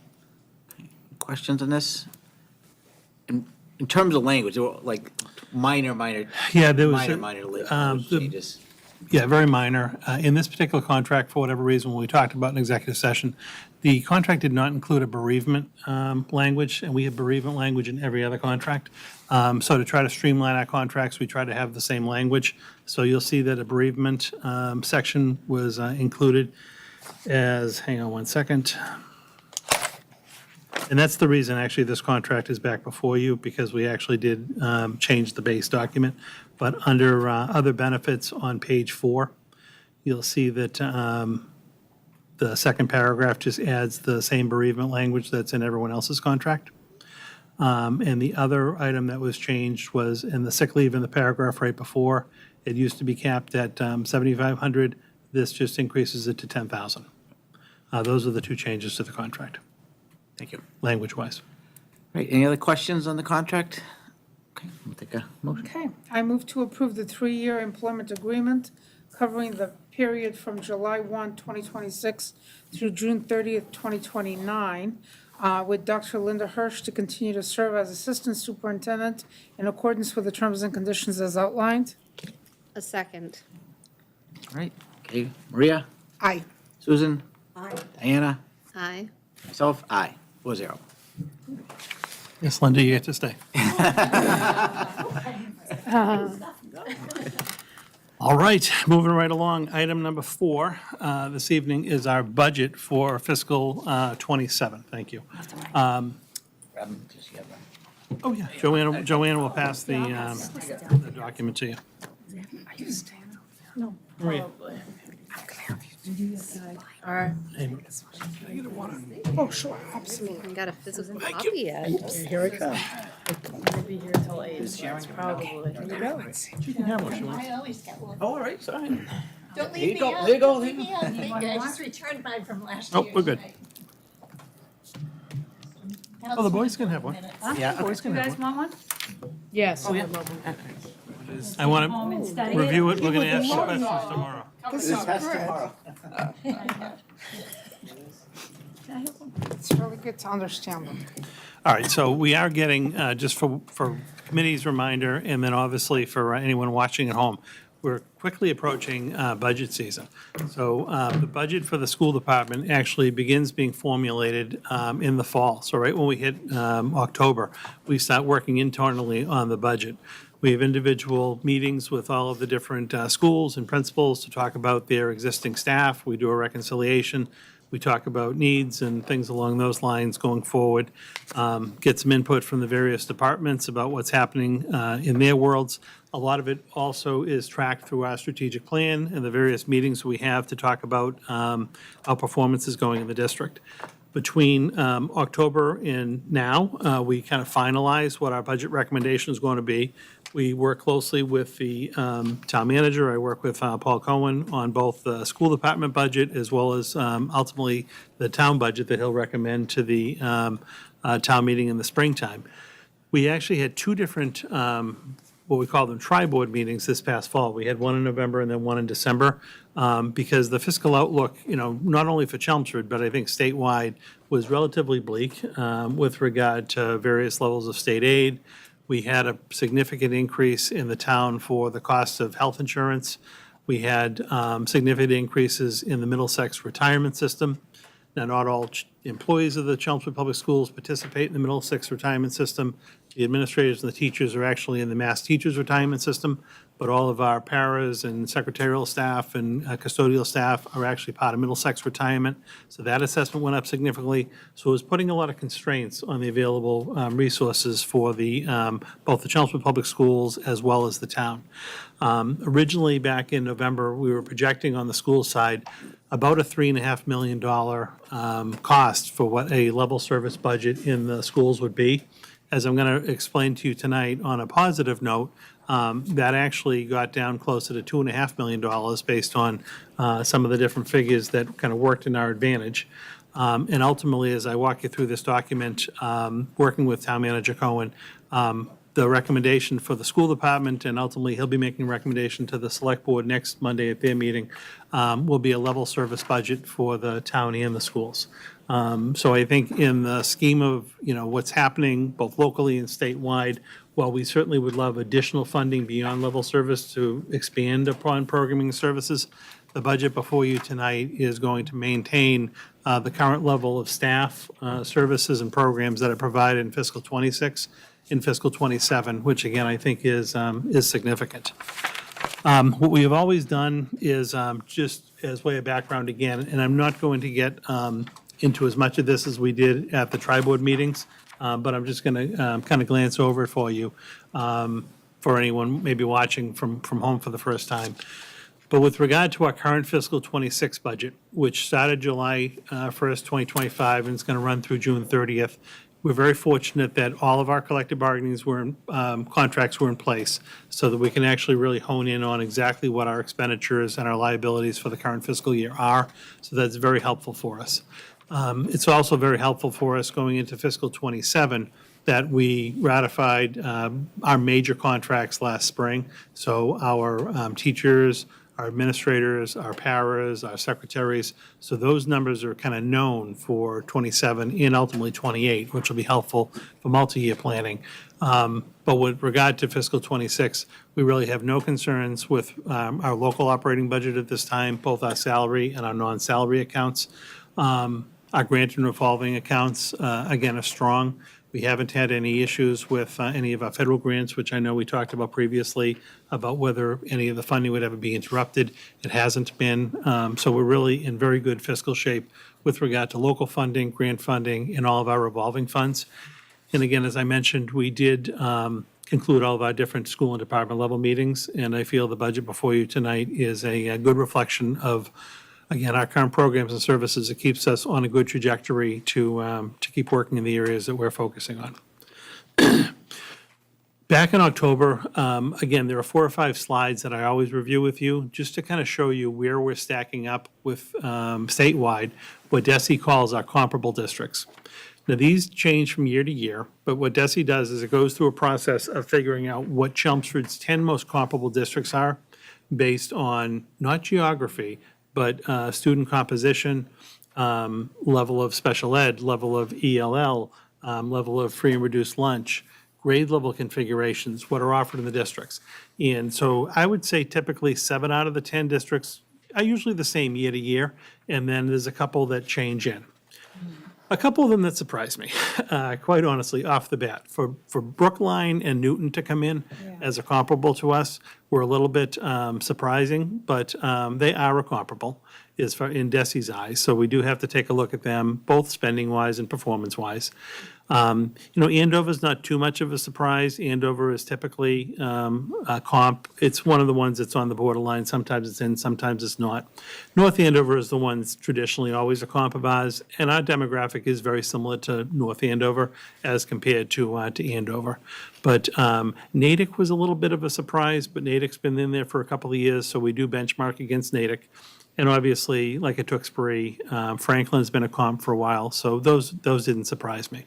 Questions on this? In terms of language, there were like minor Yeah, there was changes. Yeah, very minor. In this particular contract, for whatever reason, when we talked about an executive session, the contract did not include a bereavement language, and we have bereavement language in every other contract. So to try to streamline our contracts, we try to have the same language. So you'll see that a bereavement section was included as, hang on one second. And that's the reason, actually, this contract is back before you, because we actually did change the base document. But under other benefits on page 4, you'll see that the second paragraph just adds the same bereavement language that's in everyone else's contract. And the other item that was changed was in the sick leave in the paragraph right before. It used to be capped at $7,500. This just increases it to $10,000. Those are the two changes to the contract. Thank you. Language-wise. Right, any other questions on the contract? Okay, we'll take a motion. Okay, I move to approve the 3-year employment agreement covering the period from July 1, 2026 through June 30th, 2029, with Dr. Linda Hirsch to continue to serve as Assistant Superintendent in accordance with the terms and conditions as outlined. A second. All right, okay, Maria? Aye. Susan? Aye. Diana? Aye. Myself? Aye. 4-0. Yes, Linda, you get to stay. All right, moving right along. Item number 4 this evening is our budget for fiscal '27. Thank you. Oh, yeah, Joanna will pass the document to you. No, Maria. probably. All right. Oh, sure, absolutely. I got a physical copy yet. Here I come. I'm gonna be here till 8, so it's probably. There you go. You can have one if you want. I always get one. Oh, all right, sorry. Don't There you leave me go, out. there you go, Don't there leave you me go. out. Thank you. I just returned mine from last Oh, year. we're good. Oh, the boys can have one. Yeah, You guys want one? Yes. Oh, yeah. I love them. I want Home and to study. review it. We're going to ask you questions tomorrow. This is tomorrow. It's really good to understand them. All right, so we are getting, just for committee's reminder, and then obviously for anyone watching at home, we're quickly approaching budget season. So the budget for the school department actually begins being formulated in the fall. So right when we hit October, we start working internally on the budget. We have individual meetings with all of the different schools and principals to talk about their existing staff. We do a reconciliation. We talk about needs and things along those lines going forward. Get some input from the various departments about what's happening in their worlds. A lot of it also is tracked through our strategic plan and the various meetings we have to talk about how performance is going in the district. Between October and now, we kind of finalize what our budget recommendation is going to be. We work closely with the town manager. I work with Paul Cohen on both the school department budget as well as ultimately the town budget that he'll recommend to the town meeting in the springtime. We actually had 2 different what we call them tri-board meetings this past fall. We had one in November and then one in December because the fiscal outlook, not only for Chelmsford, but I think statewide, was relatively bleak with regard to various levels of state aid. We had a significant increase in the town for the cost of health insurance. We had significant increases in the Middlesex retirement system. Now, not all employees of the Chelmsford Public Schools participate in the Middlesex retirement system. The administrators and the teachers are actually in the Mass Teachers Retirement System, but all of our paras and secretarial staff and custodial staff are actually part of Middlesex retirement. So that assessment went up significantly. So it was putting a lot of constraints on the available resources for the both the Chelmsford Public Schools as well as the town. Originally, back in November, we were projecting on the school side about a $3.5 million cost for what a level service budget in the schools would be. As I'm going to explain to you tonight on a positive note, that actually got down closer to $2.5 million based on some of the different figures that kind of worked in our advantage. And ultimately, as I walk you through this document, working with Town Manager Cohen, the recommendation for the school department, and ultimately he'll be making a recommendation to the select board next Monday at their meeting, will be a level service budget for the town and the schools. So I think in the scheme of, what's happening both locally and statewide, while we certainly would love additional funding beyond level service to expand upon programming services, the budget before you tonight is going to maintain the current level of staff, services, and programs that are provided in fiscal '26 in fiscal '27, which again, I think is significant. What we have always done is, just as way of background again, and I'm not going to get into as much of this as we did at the tri-board meetings, but I'm just going to kind of glance over it for you, for anyone maybe watching from home for the first time. But with regard to our current fiscal '26 budget, which started July 1st, 2025, and it's going to run through June 30th, we're very fortunate that all of our collective bargainings contracts were in place so that we can actually really hone in on exactly what our expenditures and our liabilities for the current fiscal year are. So that's very helpful for us. It's also very helpful for us going into fiscal '27 that we ratified our major contracts last spring. So our teachers, our administrators, our paras, our secretaries. So those numbers are kind of known for '27 and ultimately '28, which will be helpful for multi-year planning. But with regard to fiscal '26, we really have no concerns with our local operating budget at this time, both our salary and our non-salary accounts. Our grant and revolving accounts, again, are strong. We haven't had any issues with any of our federal grants, which I know we talked about previously, about whether any of the funding would ever be interrupted. It hasn't been. So we're really in very good fiscal shape with regard to local funding, grant funding, and all of our revolving funds. And again, as I mentioned, we did conclude all of our different school and department level meetings, and I feel the budget before you tonight is a good reflection of, again, our current programs and services. It keeps us on a good trajectory to keep working in the areas that we're focusing on. Back in October, again, there are 4 or 5 slides that I always review with you, just to kind of show you where we're stacking up with statewide, what DESE calls our comparable districts. Now, these change from year to year, but what DESE does is it goes through a process of figuring out what Chelmsford's 10 most comparable districts are based on not geography, but student composition, level of special ed, level of ELL, level of free and reduced lunch, grade level configurations, what are offered in the districts. And so I would say typically 7 out of the 10 districts are usually the same year to year, and then there's a couple that change in. A couple of them that surprised me, quite honestly, off the bat. For Brookline and Newton to come in as a comparable to us were a little bit surprising, but they are a comparable is for in DESE's eyes. So we do have to take a look at them, both spending-wise and performance-wise. Andover's not too much of a surprise. Andover is typically a comp. It's one of the ones that's on the borderline. Sometimes it's in, sometimes it's not. North Andover is the one that's traditionally always a comp of ours, and our demographic is very similar to North Andover as compared to Andover. But Natick was a little bit of a surprise, but Natick's been in there for a couple of years, so we do benchmark against Natick. And obviously, like at Tewksbury, Franklin's been a comp for a while, so those didn't surprise me.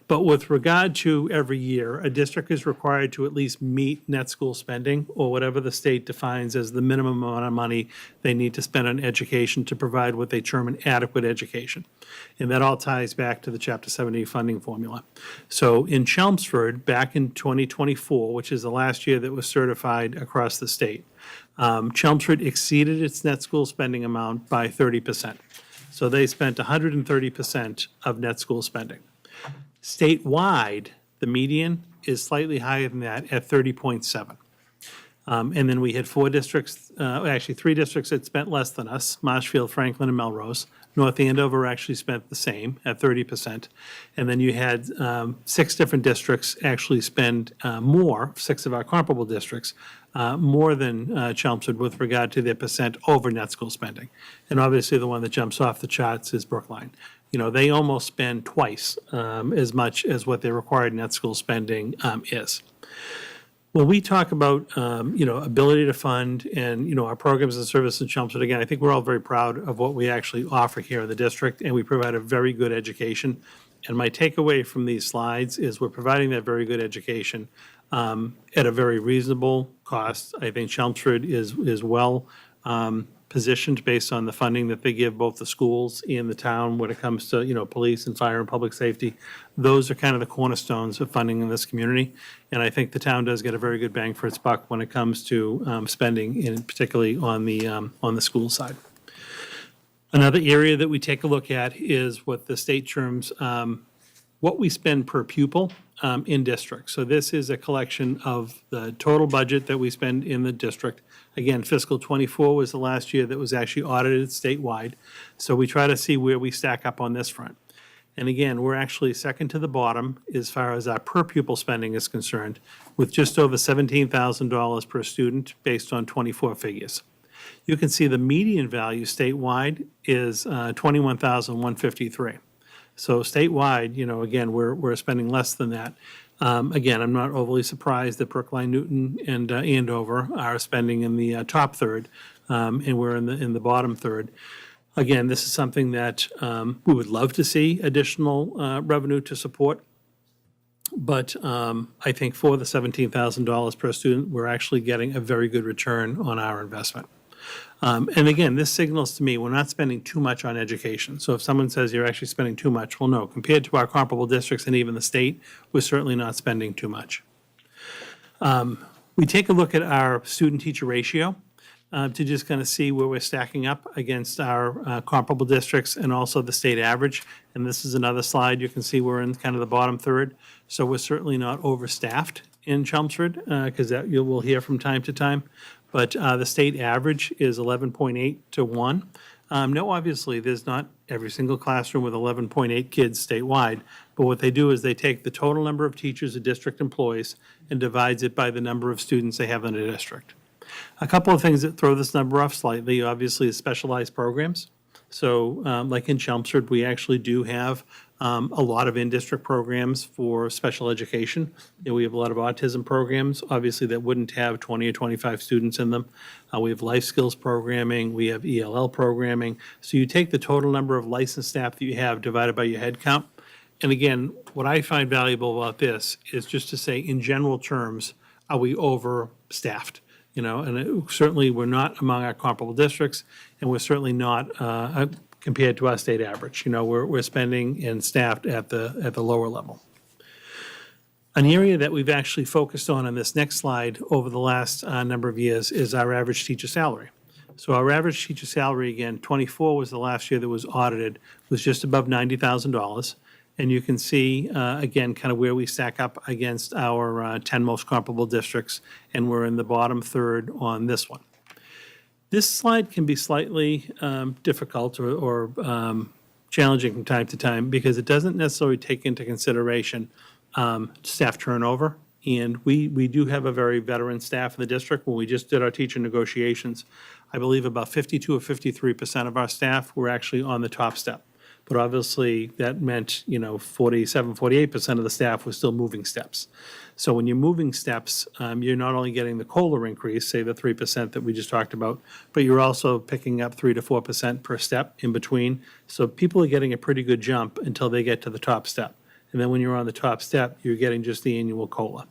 But with regard to every year, a district is required to at least meet net school spending, or whatever the state defines as the minimum amount of money they need to spend on education to provide what they term an adequate education. And that all ties back to the Chapter 70 funding formula. So in Chelmsford, back in 2024, which is the last year that was certified across the state, Chelmsford exceeded its net school spending amount by 30%. So they spent 130% of net school spending. Statewide, the median is slightly higher than that at 30.7. And then we had 3 districts that spent less than us, Marshfield, Franklin, and Melrose. North Andover actually spent the same at 30%. And then you had 6 different districts actually spend more, 6 of our comparable districts, more than Chelmsford with regard to their percent over net school spending. And obviously, the one that jumps off the charts is Brookline. They almost spend twice as much as what their required net school spending is. When we talk about, ability to fund and, our programs and services in Chelmsford, again, I think we're all very proud of what we actually offer here in the district, and we provide a very good education. And my takeaway from these slides is we're providing that very good education at a very reasonable cost. I think Chelmsford is well positioned based on the funding that they give both the schools and the town when it comes to, police and fire and public safety. Those are kind of the cornerstones of funding in this community. And I think the town does get a very good bang for its buck when it comes to spending, and particularly on the school side. Another area that we take a look at is what the state terms what we spend per pupil in district. So this is a collection of the total budget that we spend in the district. Again, fiscal '24 was the last year that was actually audited statewide. So we try to see where we stack up on this front. And again, we're actually second to the bottom as far as our per pupil spending is concerned, with just over $17,000 per student based on '24 figures. You can see the median value statewide is $21,153. So statewide, again, we're spending less than that. Again, I'm not overly surprised that Brookline, Newton, and Andover are spending in the top third, and we're in the bottom third. Again, this is something that we would love to see additional revenue to support. But I think for the $17,000 per student, we're actually getting a very good return on our investment. And again, this signals to me we're not spending too much on education. So if someone says you're actually spending too much, well, no. Compared to our comparable districts and even the state, we're certainly not spending too much. We take a look at our student-teacher ratio. to just kind of see where we're stacking up against our comparable districts and also the state average. And this is another slide. You can see we're in kind of the bottom third. So we're certainly not overstaffed in Chelmsford, because that you will hear from time to time. But the state average is 11.8 to 1. Now, obviously, there's not every single classroom with 11.8 kids statewide, but what they do is they take the total number of teachers a district employs and divides it by the number of students they have in a district. A couple of things that throw this number off slightly, obviously, is specialized programs. So like in Chelmsford, we actually do have a lot of in-district programs for special education. And we have a lot of autism programs, obviously, that wouldn't have 20 or 25 students in them. We have life skills programming, we have ELL programming. So you take the total number of licensed staff that you have divided by your head count. And again, what I find valuable about this is just to say, in general terms, are we overstaffed? You know, and certainly we're not among our comparable districts, and we're certainly not compared to our state average. You know, we're spending and staffed at the lower level. An area that we've actually focused on this next slide over the last number of years is our average teacher salary. So our average teacher salary, again, 24 was the last year that was audited, was just above $90,000. And you can see, again, kind of where we stack up against our 10 most comparable districts, and we're in the bottom third on this one. This slide can be slightly difficult or challenging from time to time because it doesn't necessarily take into consideration staff turnover. And we do have a very veteran staff in the district. When we just did our teacher negotiations, I believe about 52 or 53% of our staff were actually on the top step. But obviously, that meant, 47, 48% of the staff was still moving steps. So when you're moving steps, you're not only getting the COLA increase, say the 3% that we just talked about, but you're also picking up 3 to 4% per step in between. So people are getting a pretty good jump until they get to the top step. And then when you're on the top step, you're getting just the annual COLA.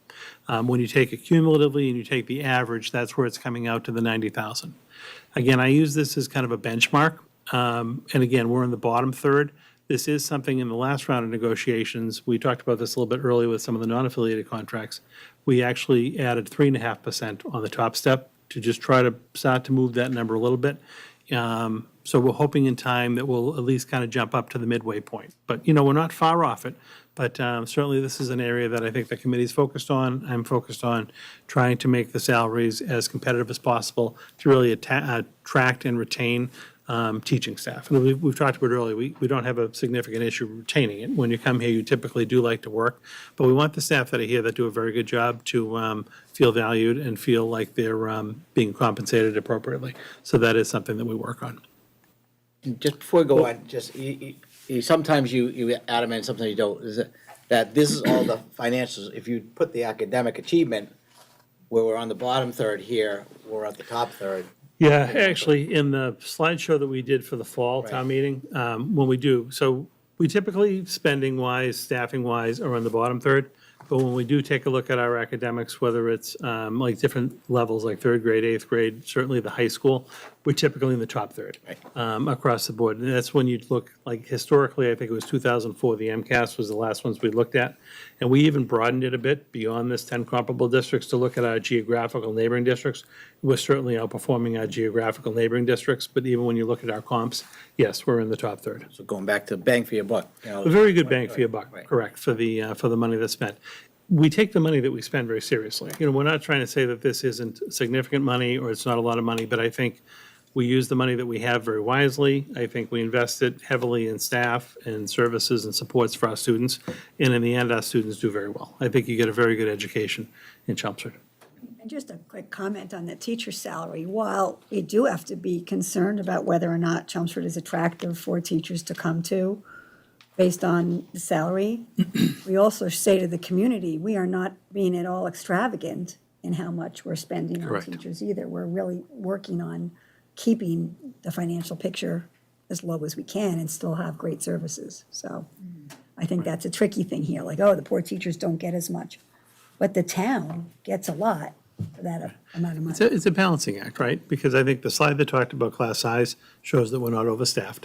When you take it cumulatively and you take the average, that's where it's coming out to the 90,000. Again, I use this as kind of a benchmark. And again, we're in the bottom third. This is something in the last round of negotiations. We talked about this a little bit earlier with some of the non-affiliated contracts. We actually added 3.5% on the top step to just try to start to move that number a little bit. So we're hoping in time that we'll at least kind of jump up to the midway point. But, we're not far off it. But certainly this is an area that I think the committee's focused on. I'm focused on trying to make the salaries as competitive as possible to really attract and retain teaching staff. And we've talked about it earlier, we don't have a significant issue retaining it. When you come here, you typically do like to work, but we want the staff that are here that do a very good job to feel valued and feel like they're being compensated appropriately. So that is something that we work on. And just before we go on, just sometimes you adamant, sometimes you don't, is that this is all the financials. If you put the academic achievement, where we're on the bottom third here, we're at the top third. Yeah, actually, in the slideshow that we did for the fall town meeting, when we do, so we typically, spending-wise, staffing-wise, are on the bottom third. But when we do take a look at our academics, whether it's like different levels, like third grade, eighth grade, certainly the high school, we're typically in the top third across the board. And that's when you look, like historically, I think it was 2004, the MCAS was the last ones we looked at. And we even broadened it a bit beyond this 10 comparable districts to look at our geographical neighboring districts. We're certainly outperforming our geographical neighboring districts, but even when you look at our comps, yes, we're in the top third. So going back to bang for your buck. A very good bang for your buck, correct, for the money that's spent. We take the money that we spend very seriously. We're not trying to say that this isn't significant money or it's not a lot of money, but I think we use the money that we have very wisely. I think we invest it heavily in staff and services and supports for our students. And in the end, our students do very well. I think you get a very good education in Chelmsford. And just a quick comment on the teacher salary. While we do have to be concerned about whether or not Chelmsford is attractive for teachers to come to based on the salary, we also say to the community, we are not being at all extravagant in how much we're spending on teachers either. We're really working on keeping the financial picture as low as we can and still have great services. So I think that's a tricky thing here, like, oh, the poor teachers don't get as much. But the town gets a lot for that amount of money. It's a balancing act, right? Because I think the slide that talked about class size shows that we're not overstaffed.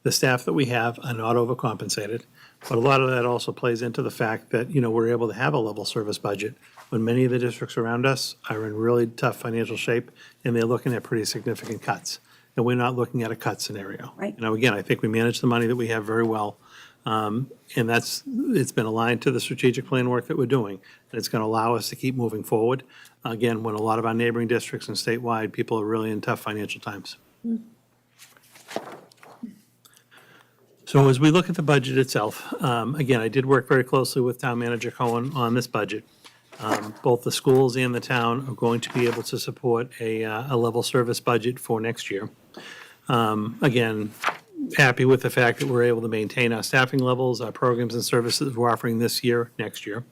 The staff that we have are not overcompensated. But a lot of that also plays into the fact that, we're able to have a level service budget when many of the districts around us are in really tough financial shape, and they're looking at pretty significant cuts. And we're not looking at a cut scenario. Right. Again, I think we manage the money that we have very well. And it's been aligned to the strategic plan work that we're doing. And it's going to allow us to keep moving forward. Again, when a lot of our neighboring districts and statewide, people are really in tough financial times. So as we look at the budget itself, again, I did work very closely with Town Manager Cohen on this budget. Both the schools and the town are going to be able to support a level service budget for next year. Again, happy with the fact that we're able to maintain our staffing levels, our programs and services we're offering this year, next year.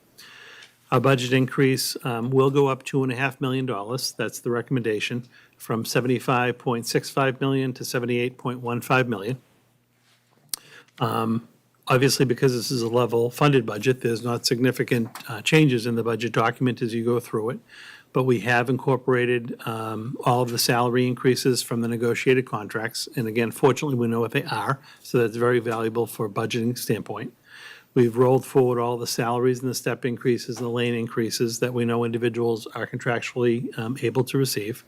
Our budget increase will go up $2.5 million. That's the recommendation, from $75.65 million to $78.15 million. Obviously, because this is a level funded budget, there's not significant changes in the budget document as you go through it. But we have incorporated all of the salary increases from the negotiated contracts. And again, fortunately, we know what they are, so that's very valuable for a budgeting standpoint. We've rolled forward all the salaries and the step increases and the lane increases that we know individuals are contractually able to receive.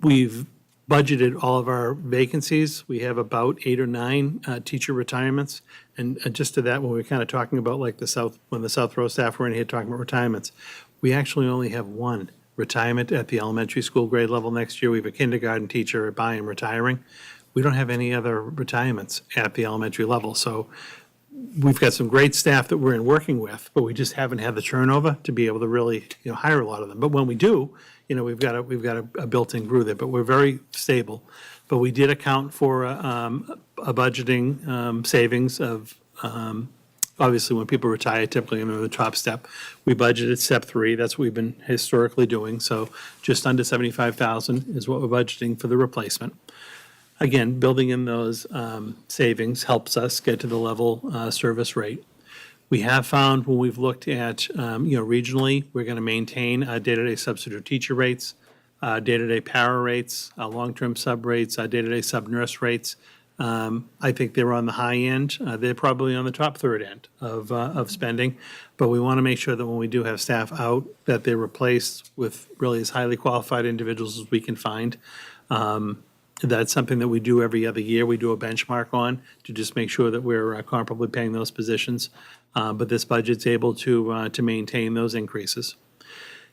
We've budgeted all of our vacancies. We have about 8 or 9 teacher retirements. And just to that, when we were kind of talking about like when the South Row staff were in here talking about retirements, we actually only have 1 retirement at the elementary school grade level next year. We have a kindergarten teacher at Byam retiring. We don't have any other retirements at the elementary level. So we've got some great staff that we're in working with, but we just haven't had the turnover to be able to really, hire a lot of them. But when we do, we've got a built-in crew there, but we're very stable. But we did account for a budgeting savings of, obviously, when people retire, typically in the top step, we budgeted step 3. That's what we've been historically doing. So just under $75,000 is what we're budgeting for the replacement. Again, building in those savings helps us get to the level service rate. We have found when we've looked at, regionally, we're going to maintain day-to-day substitute teacher rates, day-to-day para rates, long-term sub rates, day-to-day sub-nurse rates. I think they're on the high end. They're probably on the top third end of spending. But we want to make sure that when we do have staff out, that they're replaced with really as highly qualified individuals as we can find. That's something that we do every other year. We do a benchmark on to just make sure that we're comparably paying those positions. But this budget's able to maintain those increases.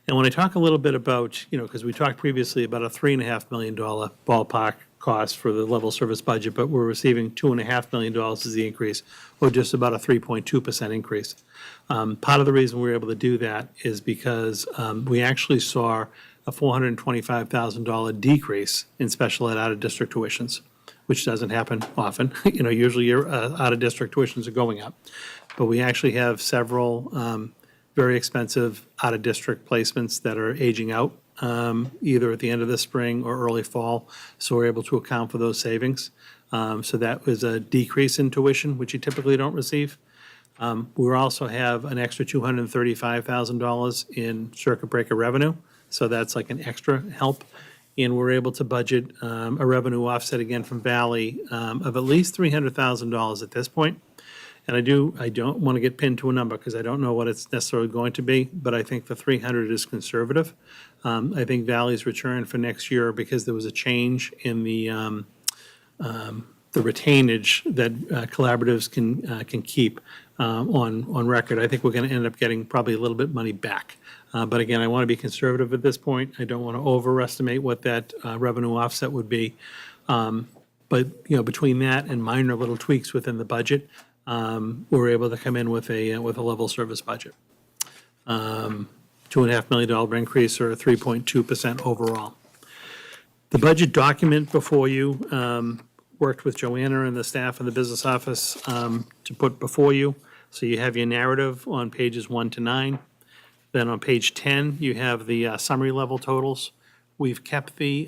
And when I talk a little bit about, because we talked previously about a $3.5 million ballpark cost for the level service budget, but we're receiving $2.5 million as the increase, or just about a 3.2% increase. Part of the reason we were able to do that is because we actually saw a $425,000 decrease in special ed out-of-district tuitions, which doesn't happen often. Usually your out-of-district tuitions are going up. But we actually have several very expensive out-of-district placements that are aging out, either at the end of the spring or early fall. So we're able to account for those savings. So that was a decrease in tuition, which you typically don't receive. We also have an extra $235,000 in circuit breaker revenue. So that's like an extra help. And we're able to budget a revenue offset again from Valley of at least $300,000 at this point. And I don't want to get pinned to a number because I don't know what it's necessarily going to be, but I think the 300 is conservative. I think Valley's return for next year, because there was a change in the retainage that collaboratives can keep on record. I think we're going to end up getting probably a little bit money back. But again, I want to be conservative at this point. I don't want to overestimate what that revenue offset would be. But between that and minor little tweaks within the budget, we're able to come in with a level service budget. $2.5 million increase, or 3.2% overall. The budget document before you worked with Joanna and the staff in the business office to put before you. So you have your narrative on pages 1 to 9. Then on page 10, you have the summary level totals. We've kept the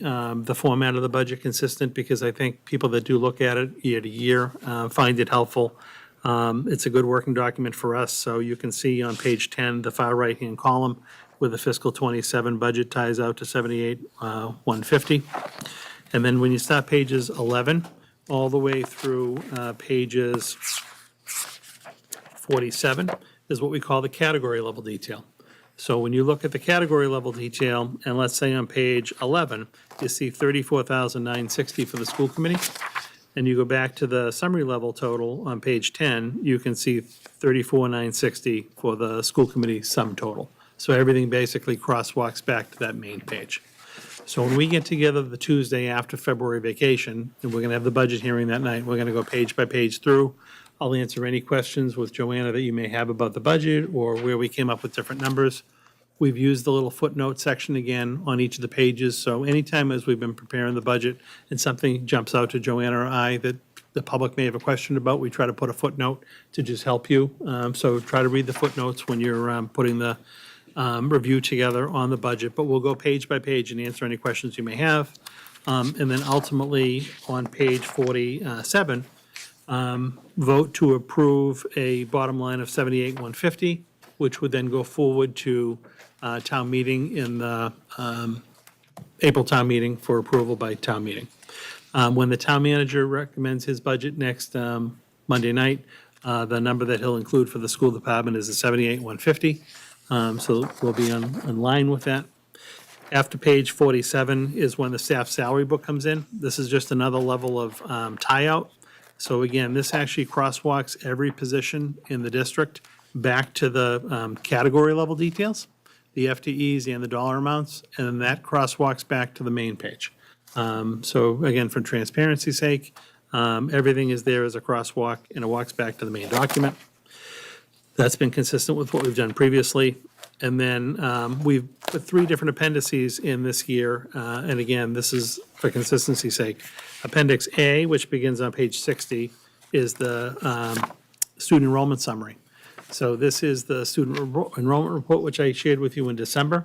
format of the budget consistent because I think people that do look at it year to year find it helpful. It's a good working document for us. So you can see on page 10, the far right-hand column, where the fiscal 27 budget ties out to 78,150. And then when you start pages 11, all the way through pages 47, is what we call the category level detail. So when you look at the category level detail, and let's say on page 11, you see 34,960 for the school committee, and you go back to the summary level total on page 10, you can see 34,960 for the school committee sum total. So everything basically crosswalks back to that main page. So when we get together the Tuesday after February vacation, and we're gonna have the budget hearing that night, we're gonna go page by page through. I'll answer any questions with Joanna that you may have about the budget or where we came up with different numbers. We've used the little footnote section again on each of the pages, so anytime as we've been preparing the budget and something jumps out to Joanna or I that the public may have a question about, we try to put a footnote to just help you. So try to read the footnotes when you're putting the review together on the budget, but we'll go page by page and answer any questions you may have. And then ultimately, on page 47, vote to approve a bottom line of 78,150, which would then go forward to town meeting in the April town meeting for approval by town meeting. When the town manager recommends his budget next Monday night, the number that he'll include for the school department is the 78,150. So we'll be in line with that. After page 47 is when the staff salary book comes in. This is just another level of tie-out. So again, this actually crosswalks every position in the district back to the category level details, the FTEs and the dollar amounts, and then that crosswalks back to the main page. So again, for transparency's sake, everything is there as a crosswalk and it walks back to the main document. That's been consistent with what we've done previously. And then we've put 3 different appendices in this year. And again, this is for consistency's sake. Appendix A, which begins on page 60, is the student enrollment summary. So this is the student enrollment report, which I shared with you in December.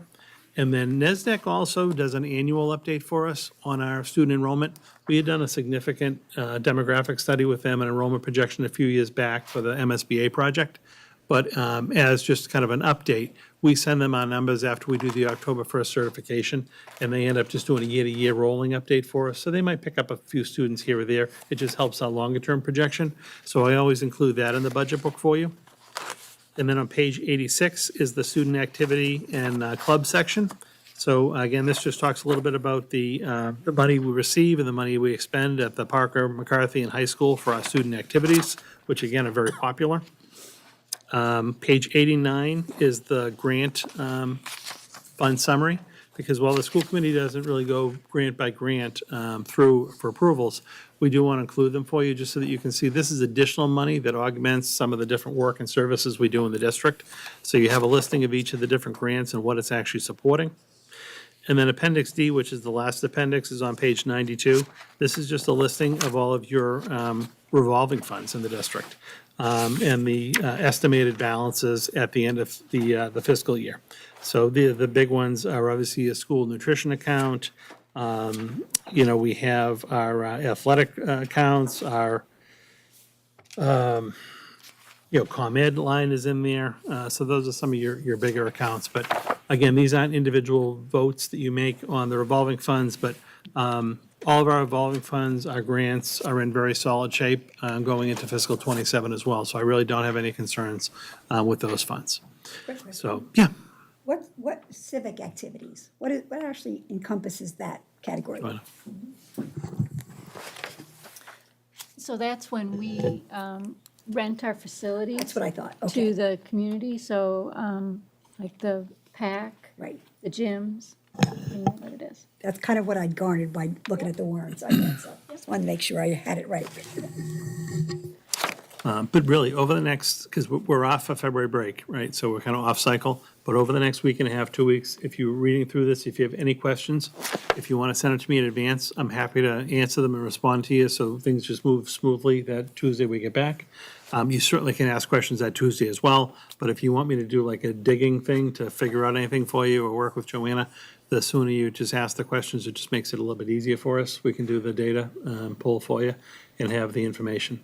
And then NESDEC also does an annual update for us on our student enrollment. We had done a significant demographic study with them, an enrollment projection a few years back for the MSBA project. But as just kind of an update, we send them our numbers after we do the October 1st certification, and they end up just doing a year-to-year rolling update for us. So they might pick up a few students here or there. It just helps our longer-term projection. So I always include that in the budget book for you. And then on page 86 is the student activity and club section. So again, this just talks a little bit about the money we receive and the money we expend at the Parker, McCarthy, and high school for our student activities, which again are very popular. Page 89 is the grant fund summary, because while the school committee doesn't really go grant by grant through for approvals, we do want to include them for you just so that you can see this is additional money that augments some of the different work and services we do in the district. So you have a listing of each of the different grants and what it's actually supporting. And then Appendix D, which is the last appendix, is on page 92. This is just a listing of all of your revolving funds in the district and the estimated balances at the end of the fiscal year. So the big ones are obviously a school nutrition account. We have our athletic accounts, our ComEd line is in there. So those are some of your bigger accounts. But again, these aren't individual votes that you make on the revolving funds, but all of our revolving funds, our grants are in very solid shape going into fiscal '27 as well. So I really don't have any concerns with those funds. So, yeah. What civic activities? What actually encompasses that category? So that's when we rent our facilities. That's what I thought. Okay. To the community, so like the PAC. Right. The gyms, you know what it is. That's kind of what I'd garnered by looking at the warrants. I thought so. Just wanted to make sure I had it right. But really, over the next, because we're off for February break, right? So we're kind of off cycle. But over the next week and a half, 2 weeks, if you're reading through this, if you have any questions, if you want to send it to me in advance, I'm happy to answer them and respond to you so things just move smoothly that Tuesday we get back. You certainly can ask questions that Tuesday as well. But if you want me to do like a digging thing to figure out anything for you or work with Joanna, the sooner you just ask the questions, it just makes it a little bit easier for us. We can do the data pull for you and have the information.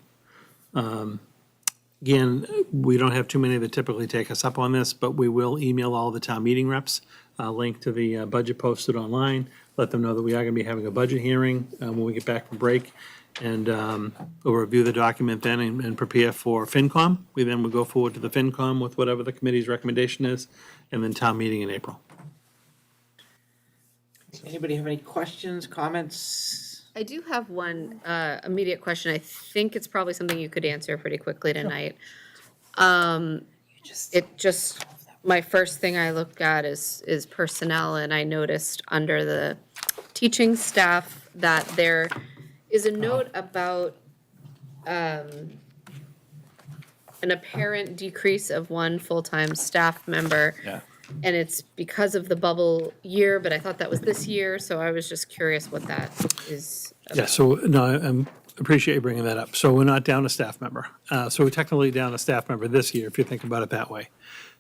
Again, we don't have too many that typically take us up on this, but we will email all the town meeting reps, a link to the budget posted online, let them know that we are going to be having a budget hearing when we get back from break. And we'll review the document then and prepare for FinCom. We then will go forward to the FinCom with whatever the committee's recommendation is, and then town meeting in April. Anybody have any questions, comments? I do have one immediate question. I think it's probably something you could answer pretty quickly tonight. My first thing I look at is personnel, and I noticed under the teaching staff that there is a note about an apparent decrease of one full-time staff member. Yeah. And it's because of the bubble year, but I thought that was this year, so I was just curious what that is about. Yeah, so, no, I appreciate you bringing that up. So we're not down a staff member. So we're technically down a staff member this year, if you think about it that way.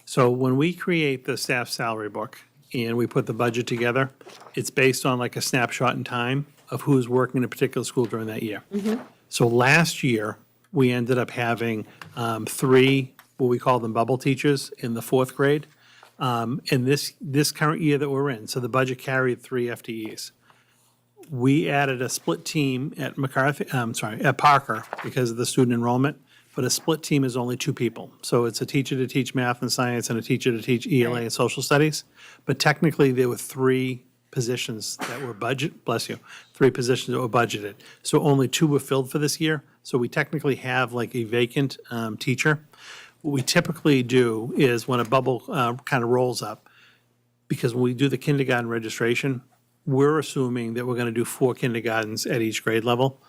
So when we create the staff salary book and we put the budget together, it's based on like a snapshot in time of who's working in a particular school during that year. So last year, we ended up having 3, what we call them bubble teachers in the 4th grade. In this current year that we're in, so the budget carried 3 FTEs. We added a split team at at Parker because of the student enrollment, but a split team is only 2 people. So it's a teacher to teach math and science and a teacher to teach ELA and social studies. But technically, there were 3 positions that were 3 positions that were budgeted. So only 2 were filled for this year. So we technically have like a vacant teacher. What we typically do is when a bubble kind of rolls up, because when we do the kindergarten registration, we're assuming that we're going to do 4 kindergartens at each grade level.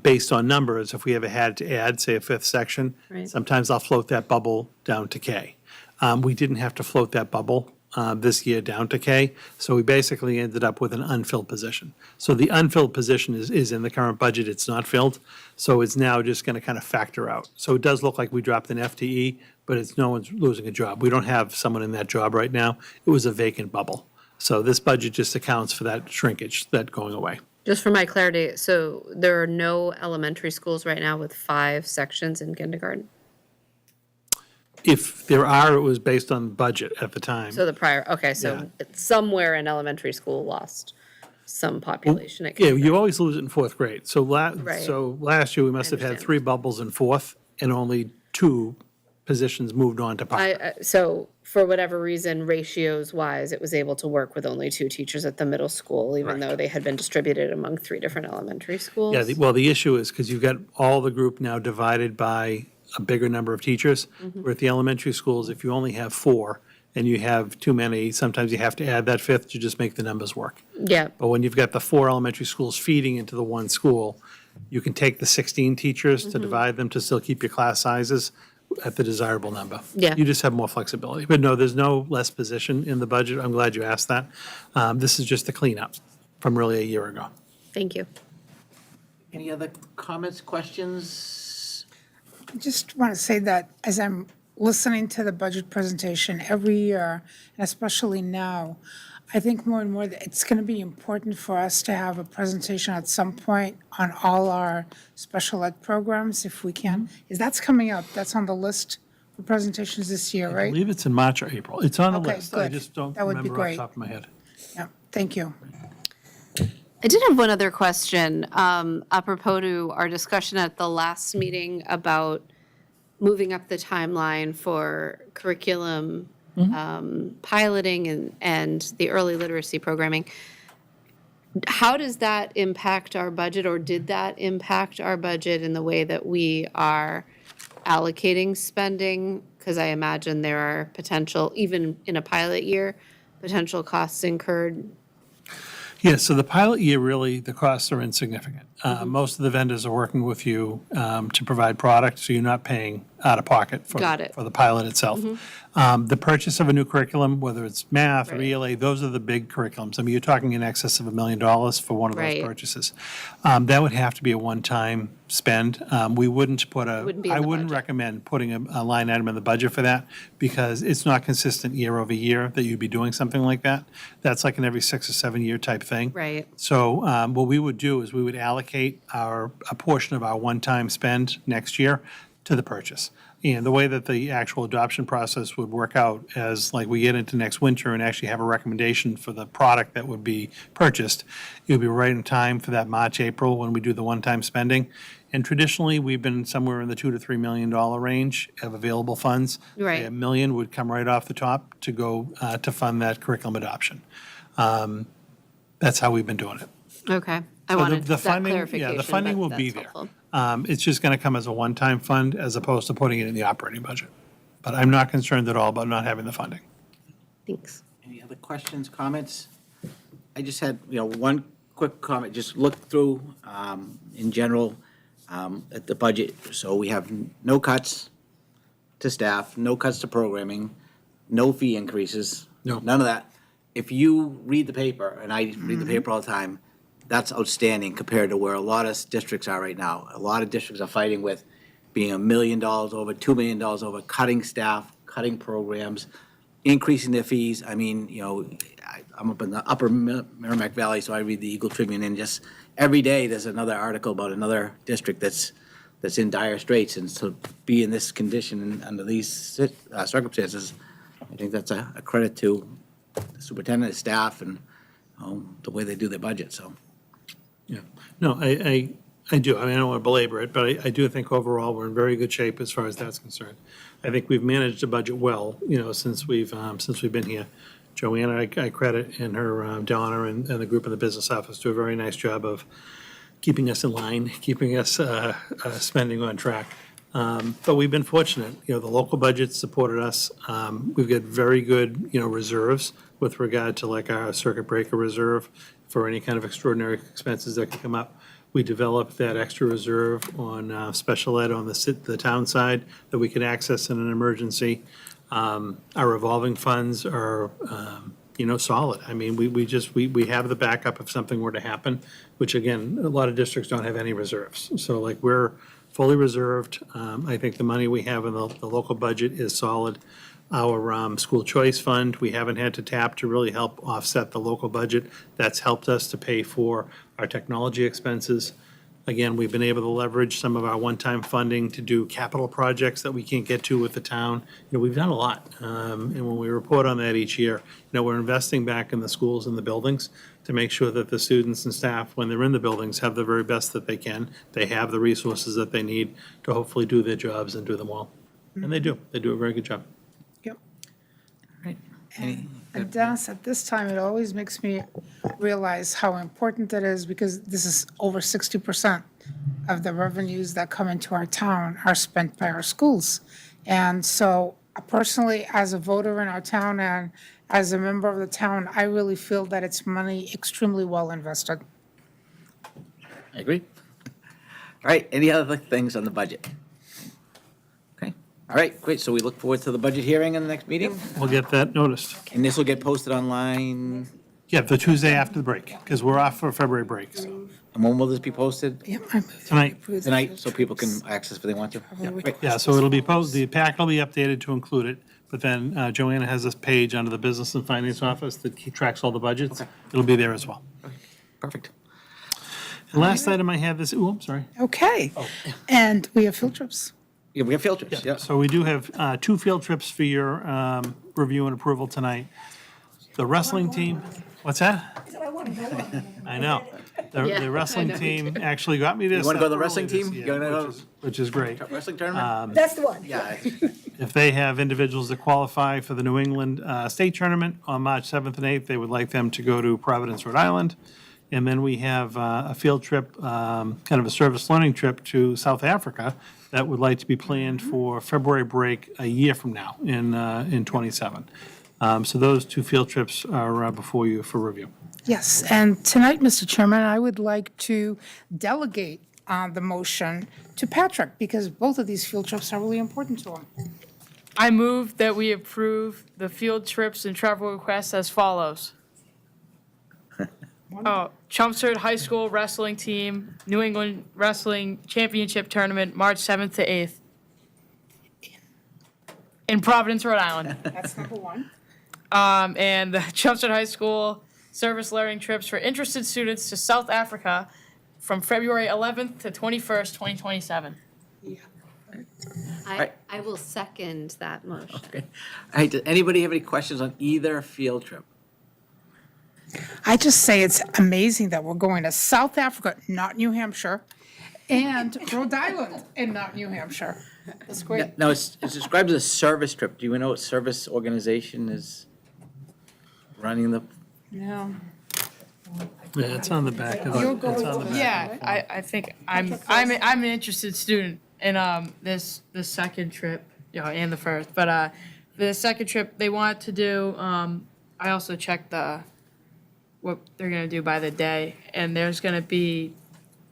Based on numbers, if we ever had to add, say, a 5th section, Right. sometimes I'll float that bubble down to K. We didn't have to float that bubble this year down to K, so we basically ended up with an unfilled position. So the unfilled position is in the current budget, it's not filled, so it's now just going to kind of factor out. So it does look like we dropped an FTE, but no one's losing a job. We don't have someone in that job right now. It was a vacant bubble. So this budget just accounts for that shrinkage, that going away. Just for my clarity, so there are no elementary schools right now with 5 sections in kindergarten? If there are, it was based on budget at the time. So the prior, okay, Yeah. so it's somewhere in elementary school lost some population at Yeah, kindergarten. you always lose it in 4th grade. So Right. so last year, we must have had 3 bubbles in 4th, and only 2 positions moved on to Parker. So for whatever reason, ratios wise, it was able to work with only 2 teachers at the middle school, even though they had been distributed among 3 different elementary schools? Yeah, well, the issue is because you've got all the group now divided by a bigger number of teachers. Where at the elementary schools, if you only have 4 and you have too many, sometimes you have to add that 5th to just make the numbers work. Yeah. But when you've got the 4 elementary schools feeding into the one school, you can take the 16 teachers to divide them to still keep your class sizes at the desirable number. Yeah. You just have more flexibility. But no, there's no less position in the budget. I'm glad you asked that. This is just a cleanup from really a year ago. Thank you. Any other comments, questions? I just want to say that as I'm listening to the budget presentation every year, and especially now, I think more and more that it's going to be important for us to have a presentation at some point on all our special ed programs, if we can. That's coming up, that's on the list for presentations this year, I right? believe it's in March or April. It's on the Okay, list. I good. just don't That would be remember off the great. top of my head. Yeah, thank you. I did have one other question, apropos to our discussion at the last meeting about moving up the timeline for curriculum piloting and the early literacy programming. How does that impact our budget, or did that impact our budget in the way that we are allocating spending? Because I imagine there are potential, even in a pilot year, potential costs incurred. Yeah, so the pilot year, really, the costs are insignificant. Most of the vendors are working with you to provide product, so you're not paying out of pocket for Got it. for the pilot itself. The purchase of a new curriculum, whether it's math or Right. ELA, those are the big curriculums. I mean, you're talking in excess of $1 million for one of those Right. purchases. That would have to be a one-time spend. We wouldn't put Wouldn't be in I the wouldn't budget. recommend putting a line item in the budget for that, because it's not consistent year over year that you'd be doing something like that. That's like an every 6 or 7 year type thing. Right. So what we would do is we would allocate a portion of our one-time spend next year to the purchase. And the way that the actual adoption process would work out as like we get into next winter and actually have a recommendation for the product that would be purchased, it would be right in time for that March, April when we do the one-time spending. And traditionally, we've been somewhere in the $2 to $3 million range of available funds. Right. $1 million would come right off the top to go to fund that curriculum adoption. That's how we've been doing it. Okay. I So wanted the that funding, clarification. the funding but will be that's there. helpful. It's just going to come as a one-time fund as opposed to putting it in the operating budget. But I'm not concerned at all about not having the funding. Thanks. Any other questions, comments? I just had, one quick comment, just look through, in general, at the budget. So we have no cuts to staff, no cuts to programming, no fee increases. No. None of that. If you read the paper, and I read the paper all the time, that's outstanding compared to where a lot of districts are right now. A lot of districts are fighting with being $1 million over, $2 million over, cutting staff, cutting programs, increasing their fees. I mean, I'm up in the upper Merrimack Valley, so I read the Eagle Tribune, and just every day there's another article about another district that's in dire straits. And to be in this condition and under these circumstances, I think that's a credit to the superintendent, his staff, and the way they do their budget, so. Yeah. No, I do. I mean, I don't want to belabor it, but I do think overall we're in very good shape as far as that's concerned. I think we've managed the budget well, since we've been here. Joanna, I credit, and her, Donna, and the group in the business office do a very nice job of keeping us in line, keeping us spending on track. But we've been fortunate. The local budgets supported us. We've got very good, reserves with regard to like our circuit breaker reserve for any kind of extraordinary expenses that could come up. We developed that extra reserve on special ed on the town side that we could access in an emergency. Our revolving funds are, solid. I mean, we have the backup if something were to happen, which again, a lot of districts don't have any reserves. So like we're fully reserved. I think the money we have in the local budget is solid. Our school choice fund, we haven't had to tap to really help offset the local budget. That's helped us to pay for our technology expenses. Again, we've been able to leverage some of our one-time funding to do capital projects that we can't get to with the town. We've done a lot. And when we report on that each year, we're investing back in the schools and the buildings to make sure that the students and staff, when they're in the buildings, have the very best that they can. They have the resources that they need to hopefully do their jobs and do them well. And they do. They do a very good job. And Dennis, at this time, it always makes me realize how important it is, because this is over 60% of the revenues that come into our town are spent by our schools. And so personally, as a voter in our town and as a member of the town, I really feel that it's money extremely well invested. I agree. All right, any other things on the budget? Okay, all right, great, so we look forward to the budget hearing in the next meeting? We'll get that noticed. And this will get posted online, Yeah, the Tuesday after the break, because we're off for February break. So. and when will this be posted? Yep, I move Tonight. Tonight, so people can access if they want to? Great. Yeah, so it'll be posted, the packet will be updated to include it, but then Joanna has this page under the Business and Finance Office that tracks all the budgets. It'll be there as well. Perfect. The last item I have is, I'm sorry. Okay. And we have field trips. Yeah, we have field trips, yeah. So we do have 2 field trips for your review and approval tonight. The wrestling team, what's that? I know. The wrestling team actually got me this. You wanna go to the wrestling early this team? year, You wanna go- which is great. Wrestling tournament? That's the one. Yeah. If they have individuals that qualify for the New England State Tournament on March 7th and 8th, they would like them to go to Providence, Rhode Island. And then we have a field trip, kind of a service learning trip to South Africa that would like to be planned for February break a year from now in 27. So those 2 field trips are before you for review. Yes, and tonight, Mr. Chairman, I would like to delegate the motion to Patrick, because both of these field trips are really important to him. I move that we approve the field trips and travel requests as follows. Chelmsford High School Wrestling Team, New England Wrestling Championship Tournament, March 7th to 8th. In Providence, Rhode Island. That's number 1. And the Chelmsford High School Service Learning Trips for interested students to South Africa from February 11th to 21st, 2027. I will second that motion. Okay. All right, does anybody have any questions on either field trip? I just say it's amazing that we're going to South Africa, not New Hampshire, and Rhode Island, and not New Hampshire. That's great. No, it's described as a service trip. Do you know what service organization is running the? Yeah. Yeah, it's on the back of You're it. going It's on the to- back. Yeah, I think I'm an interested student in this the second trip, and the first. But the second trip they want to do. I also checked what they're gonna do by the day, and there's gonna be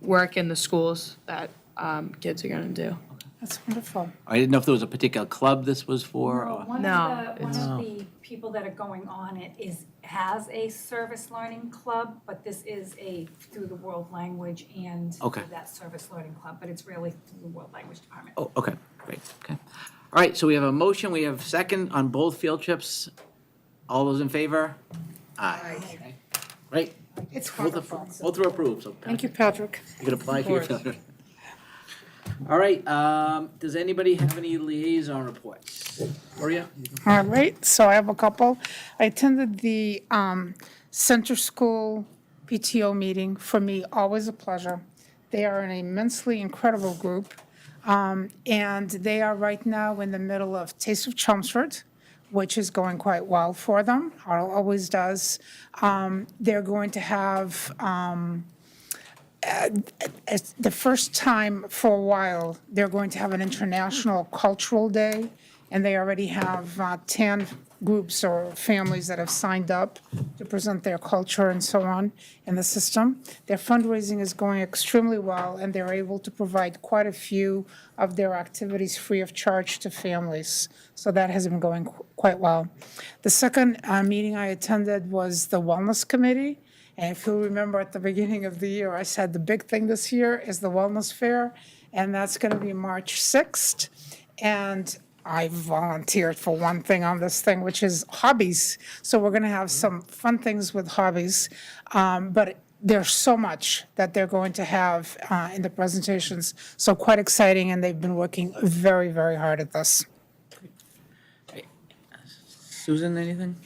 work in the schools that kids are gonna do. That's wonderful. I didn't know if there was a particular club this was for. Or... One No, of the people that are going on it has a service learning club, but this is through the world language and Okay. that service learning club, but it's really through the world language department. Oh, okay, great, okay. All right, so we have a motion, we have second on both field trips. All those in favor? Aye. Great. It's Both wonderful. are approved, so. Thank you, Patrick. You can apply for your field trip. All right, does anybody have any liaison reports? Maria? All right, so I have a couple. I attended the Center School PTO meeting. For me, always a pleasure. They are an immensely incredible group. And they are right now in the middle of Taste of Chelmsford, which is going quite well for them, always does. They're going to have, the first time for a while, they're going to have an International Cultural Day, and they already have 10 groups or families that have signed up to present their culture and so on in the system. Their fundraising is going extremely well, and they're able to provide quite a few of their activities free of charge to families. So that has been going quite well. The second meeting I attended was the Wellness Committee. And if you'll remember at the beginning of the year, I said the big thing this year is the Wellness Fair, and that's going to be March 6th. And I volunteered for one thing on this thing, which is hobbies. So we're going to have some fun things with hobbies. But there's so much that they're going to have in the presentations. So quite exciting, and they've been working very, very hard at this. Susan, anything?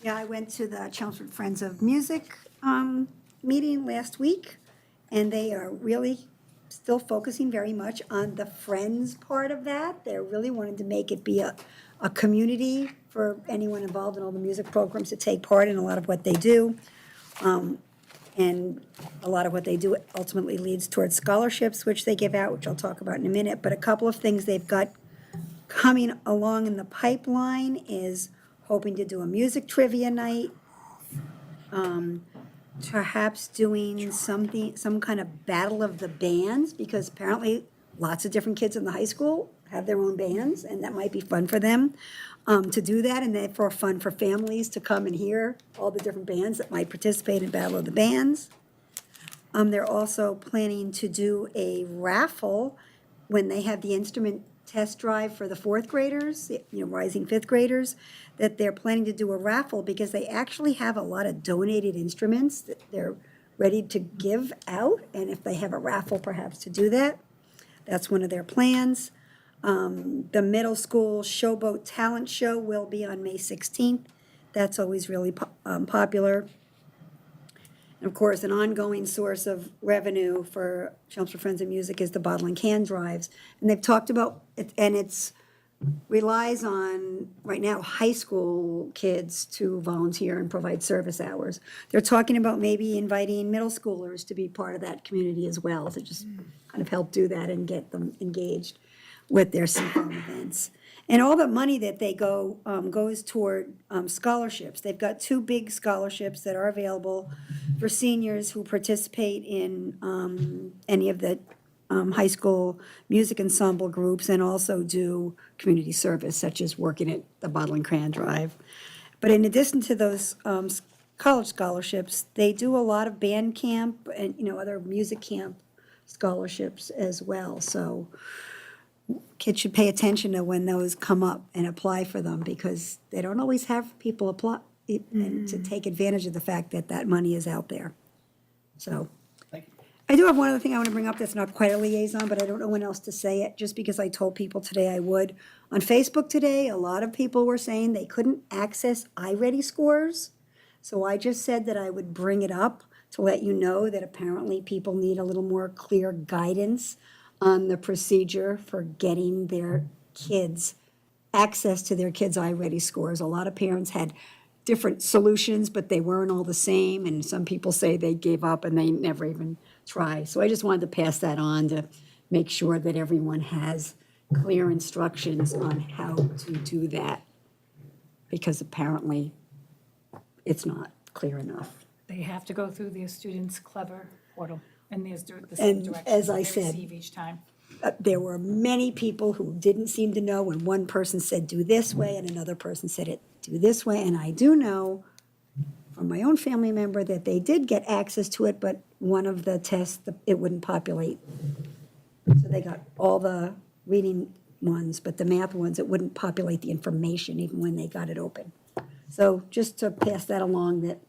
Yeah, I went to the Chelmsford Friends of Music meeting last week, and they are really still focusing very much on the friends part of that. They're really wanting to make it be a community for anyone involved in all the music programs to take part in a lot of what they do. And a lot of what they do ultimately leads towards scholarships, which they give out, which I'll talk about in a minute. But a couple of things they've got coming along in the pipeline is hoping to do a music trivia night, perhaps doing some kind of battle of the bands, because apparently lots of different kids in the high school have their own bands, and that might be fun for them to do that, and therefore fun for families to come and hear all the different bands that might participate in Battle of the Bands. They're also planning to do a raffle when they have the instrument test drive for the fourth graders, rising fifth graders, that they're planning to do a raffle because they actually have a lot of donated instruments that they're ready to give out, and if they have a raffle perhaps to do that, that's one of their plans. The middle school Showboat Talent Show will be on May 16th. That's always really popular. And of course, an ongoing source of revenue for Chelmsford Friends of Music is the bottle and can drives. And they've talked about it, and it's relies on, right now, high school kids to volunteer and provide service hours. They're talking about maybe inviting middle schoolers to be part of that community as well, to just kind of help do that and get them engaged with their CFOM events. And all the money that they goes toward scholarships. They've got 2 big scholarships that are available for seniors who participate in any of the high school music ensemble groups, and also do community service, such as working at the Bottle and Crayon Drive. But in addition to those college scholarships, they do a lot of band camp and other music camp scholarships as well. So kids should pay attention to when those come up and apply for them, because they don't always have people apply, and to take advantage of the fact that that money is out there. So, I do have one other thing I want to bring up that's not quite a liaison, but I don't know when else to say it, just because I told people today I would. On Facebook today, a lot of people were saying they couldn't access iReady scores. So I just said that I would bring it up to let you know that apparently people need a little more clear guidance on the procedure for getting their kids access to their kids' iReady scores. A lot of parents had different solutions, but they weren't all the same, and some people say they gave up and they never even try. So I just wanted to pass that on to make sure that everyone has clear instructions on how to do that, because apparently it's not clear enough. They have to go through their students' Clever portal, and there's the And same directions as I they said, receive each time. There were many people who didn't seem to know, and one person said, do this way, and another person said it, do this way. And I do know from my own family member that they did get access to it, but one of the tests, it wouldn't populate. So they got all the reading ones, but the math ones, it wouldn't populate the information even when they got it open. So just to pass that along, that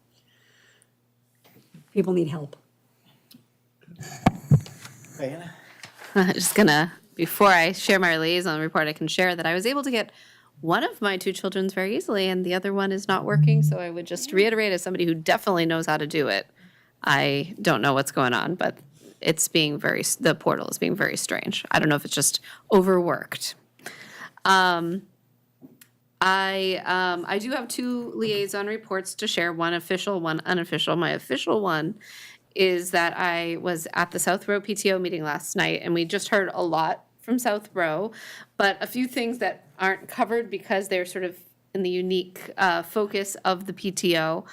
people need help. Diana? I'm just gonna, before I share my liaison report, I can share that I was able to get one of my two children's very easily, and the other one is not working. So I would just reiterate, as somebody who definitely knows how to do it, I don't know what's going on, but it's being the portal is being very strange. I don't know if it's just overworked. I do have two liaison reports to share, one official, one unofficial. My official one is that I was at the South Row PTO meeting last night, and we just heard a lot from South Row, but a few things that aren't covered because they're sort of in the unique focus of the PTO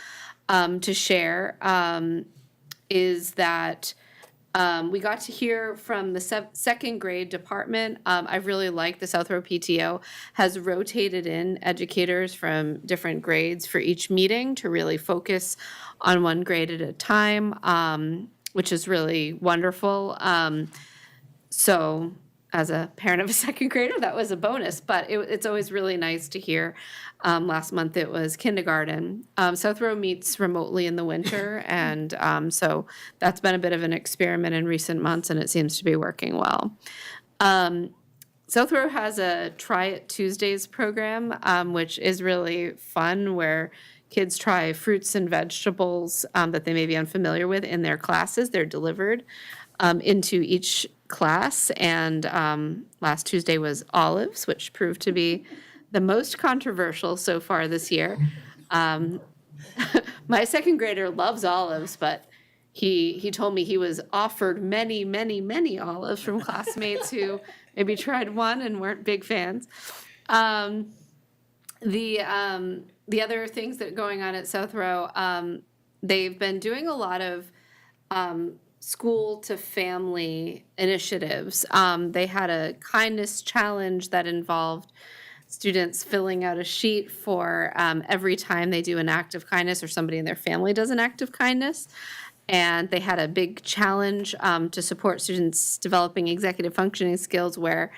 to share is that we got to hear from the second grade department. I really like the South Row PTO has rotated in educators from different grades for each meeting to really focus on one grade at a time, which is really wonderful. So as a parent of a second grader, that was a bonus, but it's always really nice to hear. Last month it was kindergarten. South Row meets remotely in the winter, and so that's been a bit of an experiment in recent months, and it seems to be working well. South Row has a Try It Tuesdays program, which is really fun, where kids try fruits and vegetables that they may be unfamiliar with in their classes. They're delivered into each class, and last Tuesday was olives, which proved to be the most controversial so far this year. My second grader loves olives, but he told me he was offered many, many, many olives from classmates who maybe tried one and weren't big fans. The other things that are going on at South Row, they've been doing a lot of school to family initiatives. They had a kindness challenge that involved students filling out a sheet for every time they do an act of kindness or somebody in their family does an act of kindness. And they had a big challenge to support students developing executive functioning skills, where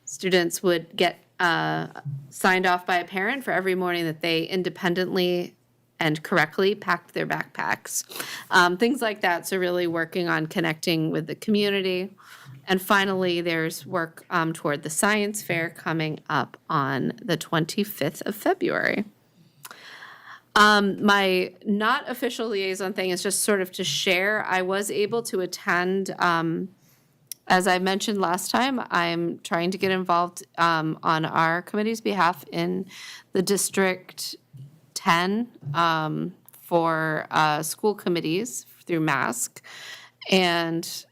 students would get signed off by a parent for every morning that they independently and correctly packed their backpacks. Things like that, so really working on connecting with the community. And finally, there's work toward the science fair coming up on the 25th of February. My not official liaison thing is just sort of to share. I was able to attend, as I mentioned last time, I'm trying to get involved on our committee's behalf in the District 10 for school committees through MASC. And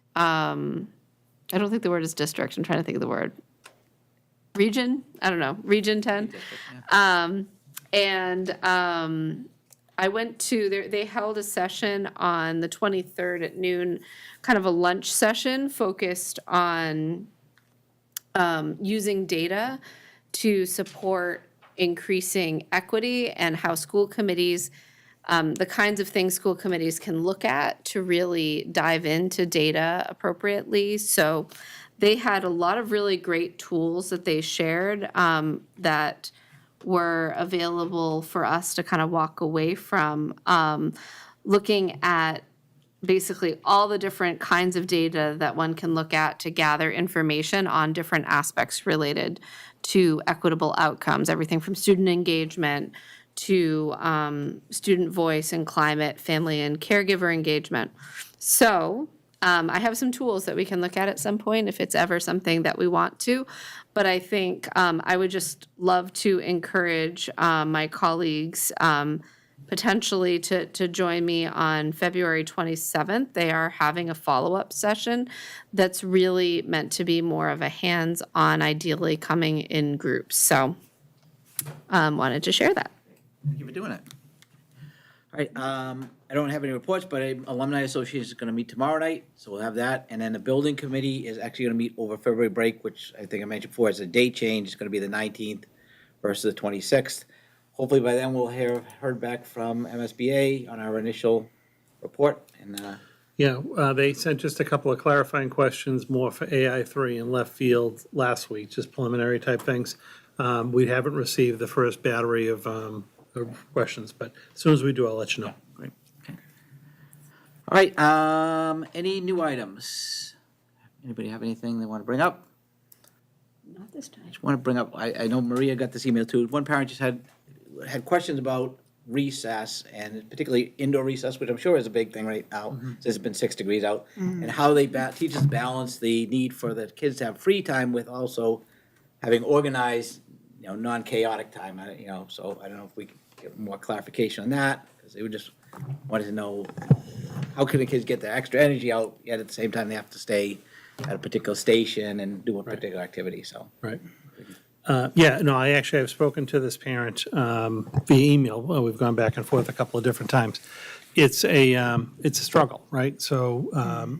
I don't think the word is district. I'm trying to think of the word. Region? I don't know. Region 10. I went to, they held a session on the 23rd at noon, kind of a lunch session focused on using data to support increasing equity and how school committees, the kinds of things school committees can look at to really dive into data appropriately. So they had a lot of really great tools that they shared that were available for us to kind of walk away from, looking at basically all the different kinds of data that one can look at to gather information on different aspects related to equitable outcomes, everything from student engagement to student voice and climate, family and caregiver engagement. So I have some tools that we can look at some point if it's ever something that we want to. But I think I would just love to encourage my colleagues potentially to join me on February 27th. They are having a follow-up session that's really meant to be more of a hands-on, ideally coming in groups. So wanted to share that. Thank you for doing it. All right, I don't have any reports, but Alumni Association is going to meet tomorrow night, so we'll have that. And then the building committee is actually going to meet over February break, which I think I mentioned before, is a date change. It's going to be the 19th versus the 26th. Hopefully by then we'll heard back from MSBA on our initial report. And Yeah, they sent just a couple of clarifying questions more for AI3 and left field last week, just preliminary type things. We haven't received the first battery of questions, but as soon as we do, I'll let you know. Great. Okay. All right, any new items? Anybody have anything they want to bring up? Not this time. I just want to bring up, I know Maria got this email too. One parent just had questions about recess and particularly indoor recess, which I'm sure is a big thing right now, since it's been 6 degrees out, and how they teachers balance the need for the kids to have free time with also having organized, non-chaotic time. So I don't know if we can get more clarification on that, because they would just wanted to know how can the kids get their extra energy out, yet at the same time they have to stay at a particular station and do a particular activity. So Right. I actually have spoken to this parent via email. Well, we've gone back and forth a couple of different times. It's a struggle, right? So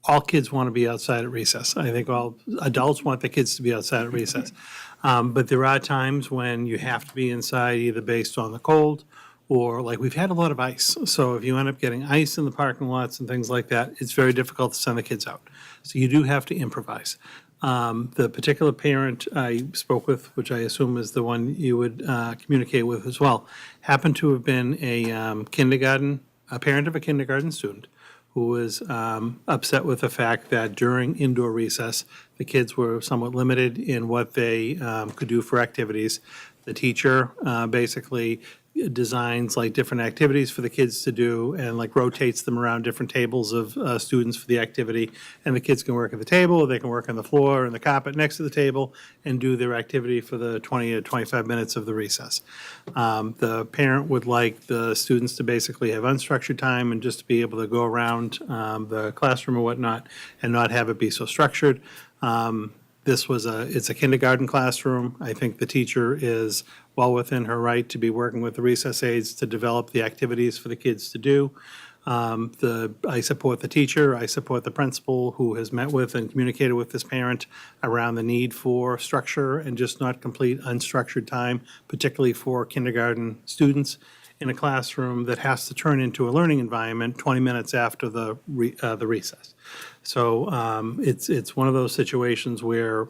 all kids want to be outside at recess. I think all adults want the kids to be outside at recess. But there are times when you have to be inside either based on the cold or like we've had a lot of ice. So if you end up getting ice in the parking lots and things like that, it's very difficult to send the kids out. So you do have to improvise. The particular parent I spoke with, which I assume is the one you would communicate with as well, happened to have been a parent of a kindergarten student who was upset with the fact that during indoor recess, the kids were somewhat limited in what they could do for activities. The teacher basically designs like different activities for the kids to do and like rotates them around different tables of students for the activity. And the kids can work at the table, or they can work on the floor and the carpet next to the table and do their activity for the 20 to 25 minutes of the recess. The parent would like the students to basically have unstructured time and just to be able to go around the classroom or whatnot and not have it be so structured. It's a kindergarten classroom. I think the teacher is well within her right to be working with the recess aides to develop the activities for the kids to do. I support the teacher, I support the principal who has met with and communicated with this parent around the need for structure and just not complete unstructured time, particularly for kindergarten students in a classroom that has to turn into a learning environment 20 minutes after the recess. So it's one of those situations where,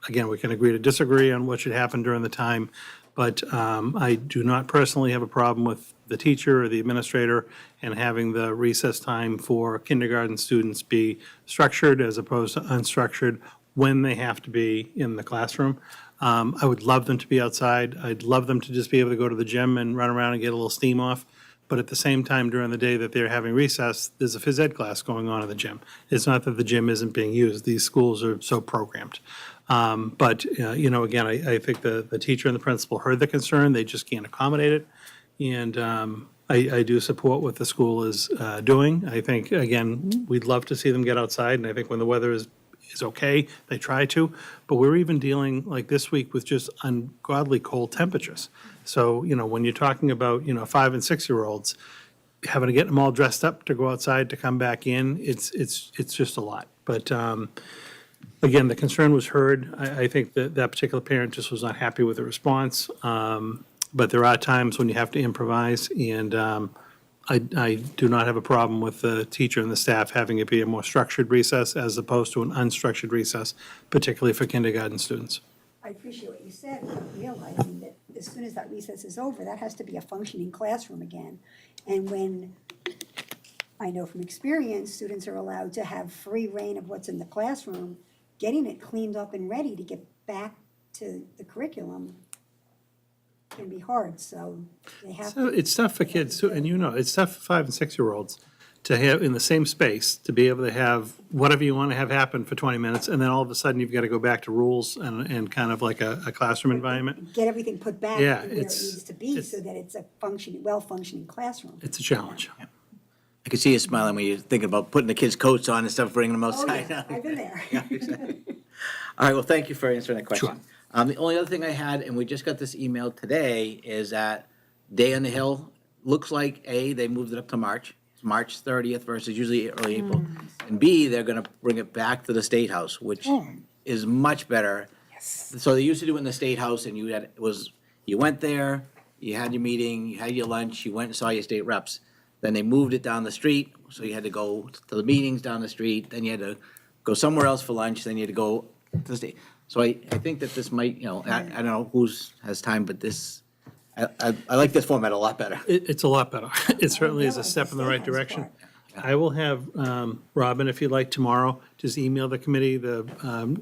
again, we can agree to disagree on what should happen during the time, but I do not personally have a problem with the teacher or the administrator and having the recess time for kindergarten students be structured as opposed to unstructured when they have to be in the classroom. I would love them to be outside. I'd love them to just be able to go to the gym and run around and get a little steam off. But at the same time, during the day that they're having recess, there's a phys ed class going on in the gym. It's not that the gym isn't being used. These schools are so programmed. Again, I think the teacher and the principal heard the concern. They just can't accommodate it. And I do support what the school is doing. I think, again, we'd love to see them get outside. And I think when the weather is okay, they try to. But we're even dealing, like this week, with just ungodly cold temperatures. So, when you're talking about, 5 and 6 year olds, having to get them all dressed up to go outside to come back in, it's just a lot. But again, the concern was heard. I think that particular parent just was not happy with the response. But there are times when you have to improvise, and I do not have a problem with the teacher and the staff having it be a more structured recess as opposed to an unstructured recess, particularly for kindergarten students. I appreciate what you said, realizing that as soon as that recess is over, that has to be a functioning classroom again. And when I know from experience, students are allowed to have free reign of what's in the classroom, getting it cleaned up and ready to get back to the curriculum can be hard, so they have So to. it's tough for kids too, and it's tough for 5 and 6-year-olds to have, in the same space, to be able to have whatever you want to have happen for 20 minutes, and then all of a sudden you've got to go back to rules and kind of like a classroom environment. Get everything put back Yeah, where it needs to be so that it's a well-functioning classroom. It's a challenge. I can see you smiling when you're thinking about putting the kids' coats on and stuff, bringing them Oh, outside. yeah, I've been there. Yeah, exactly. All right, well, thank you for answering that question. The only other thing I had, and we just got this email today, is that Day on the Hill, looks like, A, they moved it up to March. It's March 30th versus usually early April. And B, they're gonna bring it back to the State House, which is much better. Yes. So they used to do it in the State House, and you went there, you had your meeting, you had your lunch, you went and saw your state reps. Then they moved it down the street, so you had to go to the meetings down the street, then you had to go somewhere else for lunch, then you had to go to the state. So I think that this might, I don't know who's has time, but this, I like this format a lot better. It's a lot better. It certainly is a step in the right direction. I will have, Robin, if you'd like tomorrow, just email the committee the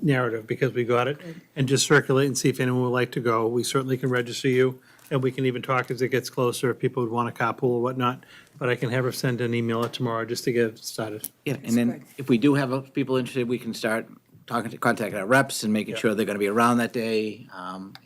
narrative, because we got it, and just circulate and see if anyone would like to go. We certainly can register you, and we can even talk as it gets closer, if people would want to carpool or whatnot. But I can have her send an email tomorrow just to get it started. Yeah, and then if we do have people interested, we can start contacting our reps and making sure they're gonna be around that day,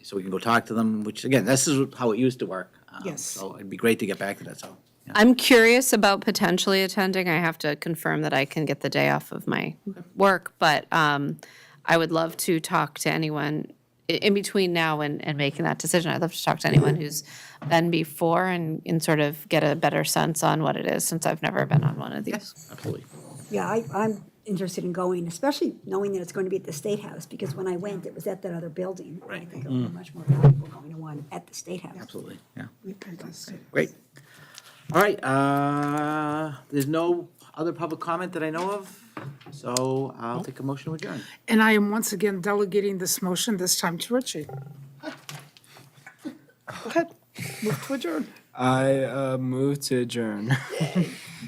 so we can go talk to them, which, again, this is how it used to work. Yes. So it'd be great to get back to that, so. I'm curious about potentially attending. I have to confirm that I can get the day off of my work, but I would love to talk to anyone in between now and making that decision. I'd love to talk to anyone who's been before and sort of get a better sense on what it is, since I've never been on one of these. Absolutely. Yeah, I'm interested in going, especially knowing that it's going to be at the State House, because when I went, it was at that other building. I think it would be much more valuable going to one at the State House. Absolutely, yeah. Great. All right, there's no other public comment that I know of, so I'll take a motion to adjourn. And I am once again delegating this motion, this time to Richie. Go ahead, move to adjourn. I move to adjourn.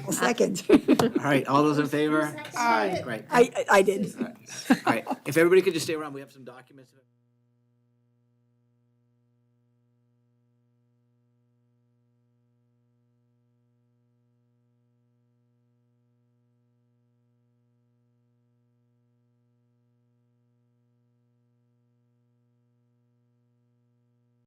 Well, second. All right, all those in favor? Aye. Great. I did. All right, if everybody could just stay around, we have some documents.